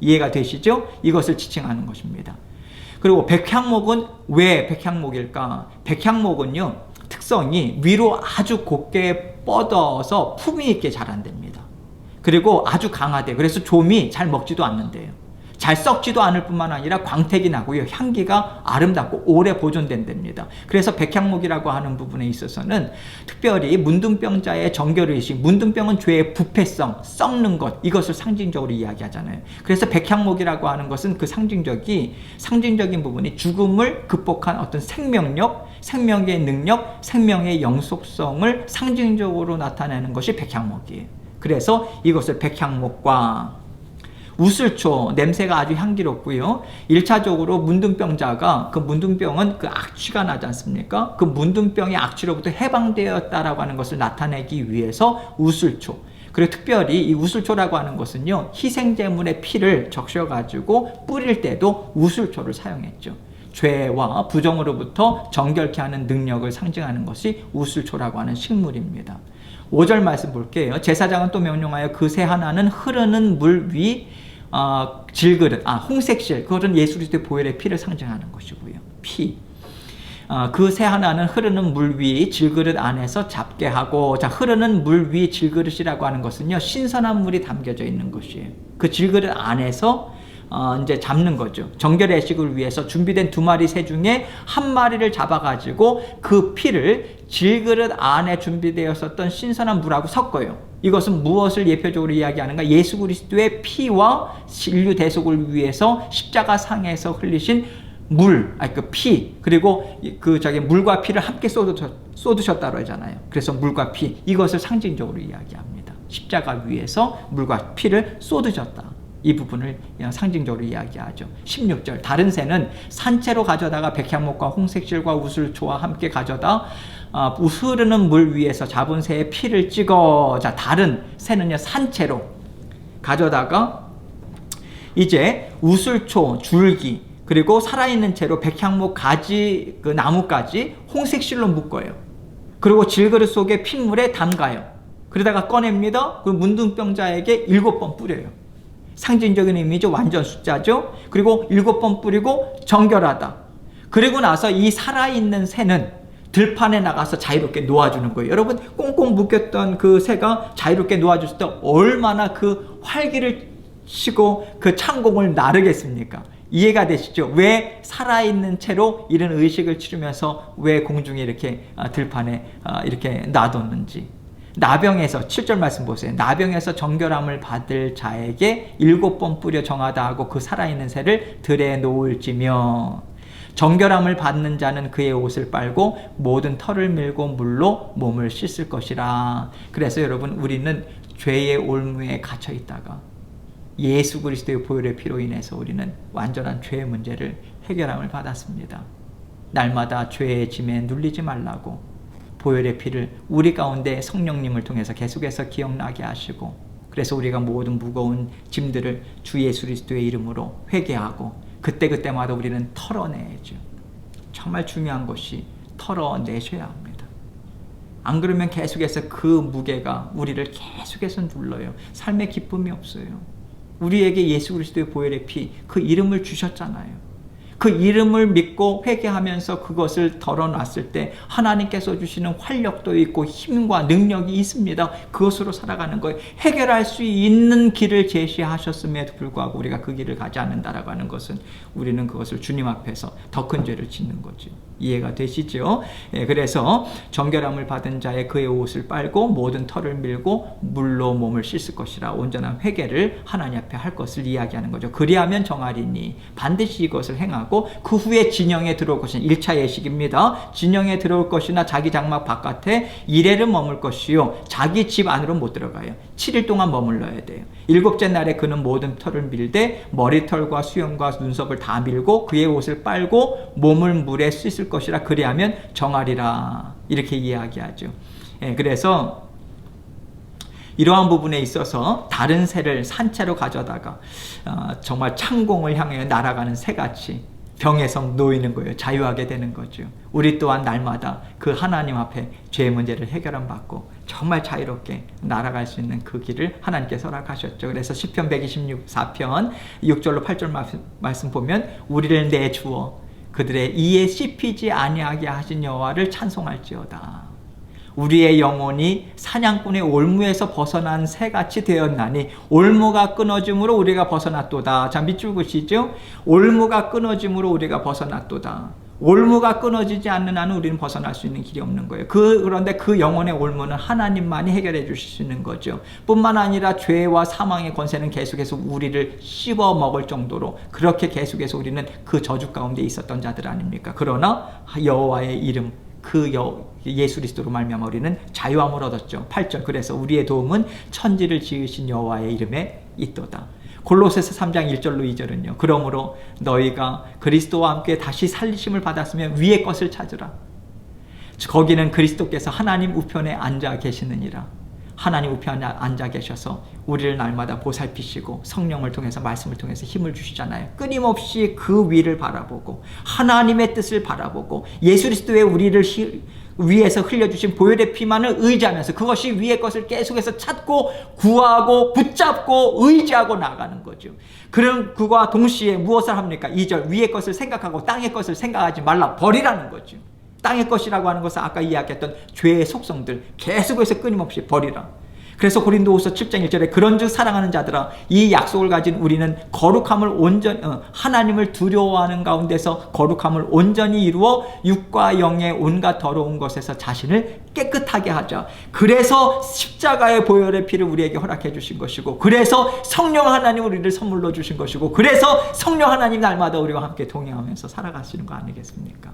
이해가 되시죠? 이것을 지칭하는 것입니다. 그리고 백향목은 왜 백향목일까? 백향목은요, 특성이 위로 아주 곱게 뻗어서 품위 있게 자란답니다. 그리고 아주 강하대요. 그래서 좀이 잘 먹지도 않는데요. 잘 썩지도 않을 뿐만 아니라 광택이 나고요. 향기가 아름답고 오래 보존된답니다. 그래서 백향목이라고 하는 부분에 있어서는 특별히 문둥병자의 정결의식, 문둥병은 죄의 부패성, 썩는 것, 이것을 상징적으로 이야기하잖아요. 그래서 백향목이라고 하는 것은 그 상징적인 부분이 죽음을 극복한 어떤 생명력, 생명의 능력, 생명의 영속성을 상징적으로 나타내는 것이 백향목이에요. 그래서 이것을 백향목과 우슬초, 냄새가 아주 향기롭고요. 1차적으로 문둥병자가, 그 문둥병은 그 악취가 나지 않습니까? 그 문둥병의 악취로부터 해방되었다라고 하는 것을 나타내기 위해서 우슬초. 그리고 특별히 이 우슬초라고 하는 것은요, 희생제물의 피를 적셔가지고 뿌릴 때도 우슬초를 사용했죠. 죄와 부정으로부터 정결케 하는 능력을 상징하는 것이 우슬초라고 하는 식물입니다. 5절 말씀 볼게요. 제사장은 또 명령하여 그 새 하나는 흐르는 물 위 질그릇, 홍색실, 그것은 예수 그리스도의 보혈의 피를 상징하는 것이고요. 피. 그 새 하나는 흐르는 물 위 질그릇 안에서 잡게 하고, 자, 흐르는 물 위 질그릇이라고 하는 것은요, 신선한 물이 담겨져 있는 것이에요. 그 질그릇 안에서 이제 잡는 거죠. 정결 예식을 위해서 준비된 2마리 새 중에 1마리를 잡아가지고 그 피를 질그릇 안에 준비되었었던 신선한 물하고 섞어요. 이것은 무엇을 예표적으로 이야기하는가? 예수 그리스도의 피와 인류 대속을 위해서 십자가 상에서 흘리신 물, 그 피, 그리고 물과 피를 함께 쏟으셨다고 하잖아요. 그래서 물과 피, 이것을 상징적으로 이야기합니다. 십자가 위에서 물과 피를 쏟으셨다. 이 부분을 상징적으로 이야기하죠. 16절, 다른 새는 산채로 가져다가 백향목과 홍색실과 우슬초와 함께 가져다 흐르는 물 위에서 잡은 새의 피를 찍어. 자, 다른 새는요, 산채로 가져다가 이제 우슬초, 줄기, 그리고 살아있는 채로 백향목 가지, 그 나무까지 홍색실로 묶어요. 그리고 질그릇 속에 핏물에 담가요. 그러다가 꺼냅니다. 그 문둥병자에게 7번 뿌려요. 상징적인 의미죠. 완전 숫자죠. 그리고 7번 뿌리고 정결하다. 그리고 나서 이 살아있는 새는 들판에 나가서 자유롭게 놓아주는 거예요. 여러분, 꽁꽁 묶였던 그 새가 자유롭게 놓아줬을 때 얼마나 그 활기를 치고 그 창공을 나르겠습니까? 이해가 되시죠? 왜 살아있는 채로 이런 의식을 치르면서 왜 공중에 이렇게 들판에 이렇게 놔뒀는지. 나병에서 7절 말씀 보세요. 나병에서 정결함을 받을 자에게 7번 뿌려 정하다 하고 그 살아있는 새를 들에 놓을지며, 정결함을 받는 자는 그의 옷을 빨고 모든 털을 밀고 물로 몸을 씻을 것이라. 그래서 여러분, 우리는 죄의 올무에 갇혀 있다가 예수 그리스도의 보혈의 피로 인해서 우리는 완전한 죄의 문제를 해결함을 받았습니다. 날마다 죄의 짐에 눌리지 말라고 보혈의 피를 우리 가운데 성령님을 통해서 계속해서 기억나게 하시고, 그래서 우리가 모든 무거운 짐들을 주 예수 그리스도의 이름으로 회개하고 그때그때마다 우리는 털어내야죠. 정말 중요한 것이 털어내셔야 합니다. 안 그러면 계속해서 그 무게가 우리를 계속해서 눌러요. 삶의 기쁨이 없어요. 우리에게 예수 그리스도의 보혈의 피, 그 이름을 주셨잖아요. 그 이름을 믿고 회개하면서 그것을 덜어놨을 때 하나님께서 주시는 활력도 있고 힘과 능력이 있습니다. 그것으로 살아가는 거예요. 해결할 수 있는 길을 제시하셨음에도 불구하고 우리가 그 길을 가지 않는다라고 하는 것은 우리는 그것을 주님 앞에서 더 큰 죄를 짓는 거죠. 이해가 되시죠? 예, 그래서 정결함을 받은 자의 그의 옷을 빨고 모든 털을 밀고 물로 몸을 씻을 것이라. 온전한 회개를 하나님 앞에 할 것을 이야기하는 거죠. 그리하면 정하리니, 반드시 이것을 행하고 그 후에 진영에 들어올 것이나, 1차 예식입니다. 진영에 들어올 것이나 자기 장막 바깥에 이레를 머물 것이요 자기 집 안으로 못 들어가요. 7일 동안 머물러야 돼요. 7째 날에 그는 모든 털을 밀되 머리털과 수염과 눈썹을 다 밀고 그의 옷을 빨고 몸을 물에 씻을 것이라. 그리하면 정하리라. 이렇게 이야기하죠. 예, 그래서 이러한 부분에 있어서 다른 새를 산채로 가져다가 정말 창공을 향해 날아가는 새같이 병에서 놓이는 거예요. 자유하게 되는 거죠. 우리 또한 날마다 그 하나님 앞에 죄의 문제를 해결함 받고 정말 자유롭게 날아갈 수 있는 그 길을 하나님께서 허락하셨죠. 그래서 시편 124편 6절로 8절 말씀 보면, 우리를 내주어 그들의 이에 씹히지 아니하게 하신 여호와를 찬송할지어다. 우리의 영혼이 사냥꾼의 올무에서 벗어난 새같이 되었나니, 올무가 끊어짐으로 우리가 벗어났도다. 자, 밑줄 그시죠? 올무가 끊어짐으로 우리가 벗어났도다. 올무가 끊어지지 않는 한은 우리는 벗어날 수 있는 길이 없는 거예요. 그런데 그 영혼의 올무는 하나님만이 해결해 주실 수 있는 거죠. 뿐만 아니라 죄와 사망의 권세는 계속해서 우리를 씹어 먹을 정도로 그렇게 계속해서 우리는 그 저주 가운데 있었던 자들 아닙니까? 그러나 여호와의 이름, 예수 그리스도로 말미암아 우리는 자유함을 얻었죠. 8절, 그래서 우리의 도움은 천지를 지으신 여호와의 이름에 있도다. 골로새서 3장 1절로 2절은요. 그러므로 너희가 그리스도와 함께 다시 살리심을 받았으면 위의 것을 찾으라. 거기는 그리스도께서 하나님 우편에 앉아 계시느니라. 하나님 우편에 앉아 계셔서 우리를 날마다 보살피시고 성령을 통해서, 말씀을 통해서 힘을 주시잖아요. 끊임없이 그 위를 바라보고 하나님의 뜻을 바라보고 예수 그리스도의 우리를 위에서 흘려주신 보혈의 피만을 의지하면서 그것이 위의 것을 계속해서 찾고 구하고 붙잡고 의지하고 나가는 거죠. 그럼 그와 동시에 무엇을 합니까? 2절, 위의 것을 생각하고 땅의 것을 생각하지 말라. 버리라는 거죠. 땅의 것이라고 하는 것은 아까 이야기했던 죄의 속성들 계속해서 끊임없이 버리라. 그래서 고린도후서 7장 1절에 그런즉 사랑하는 자들아, 이 약속을 가진 우리는 거룩함을 온전히 하나님을 두려워하는 가운데서 거룩함을 온전히 이루어 육과 영의 온갖 더러운 것에서 자신을 깨끗하게 하자. 그래서 십자가의 보혈의 피를 우리에게 허락해 주신 것이고, 그래서 성령 하나님 우리를 선물로 주신 것이고, 그래서 성령 하나님 날마다 우리와 함께 동행하면서 살아가시는 거 아니겠습니까?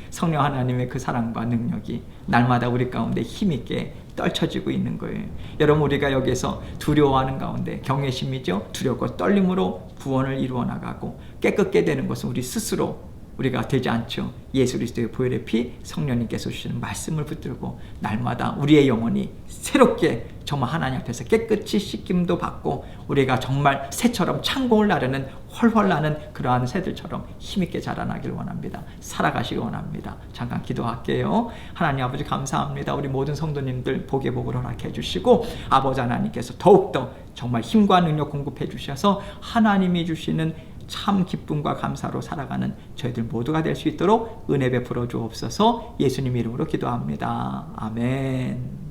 성령 하나님의 그 사랑과 능력이 날마다 우리 가운데 힘있게 떨쳐지고 있는 거예요. 여러분, 우리가 여기서 두려워하는 가운데 경외심이죠. 두렵고 떨림으로 구원을 이루어 나가고 깨끗게 되는 것은 우리 스스로 우리가 되지 않죠. 예수 그리스도의 보혈의 피, 성령님께서 주시는 말씀을 붙들고 날마다 우리의 영혼이 새롭게 정말 하나님 앞에서 깨끗이 씻김도 받고 우리가 정말 새처럼 창공을 나르는 훨훨 나는 그러한 새들처럼 힘있게 자라나길 원합니다. 살아가시기 원합니다. 잠깐 기도할게요. 하나님 아버지 감사합니다. 우리 모든 성도님들 복의 복을 허락해 주시고 아버지 하나님께서 더욱더 정말 힘과 능력 공급해 주셔서 하나님이 주시는 참 기쁨과 감사로 살아가는 저희들 모두가 될 수 있도록 은혜 베풀어 주옵소서. 예수님 이름으로 기도합니다. 아멘.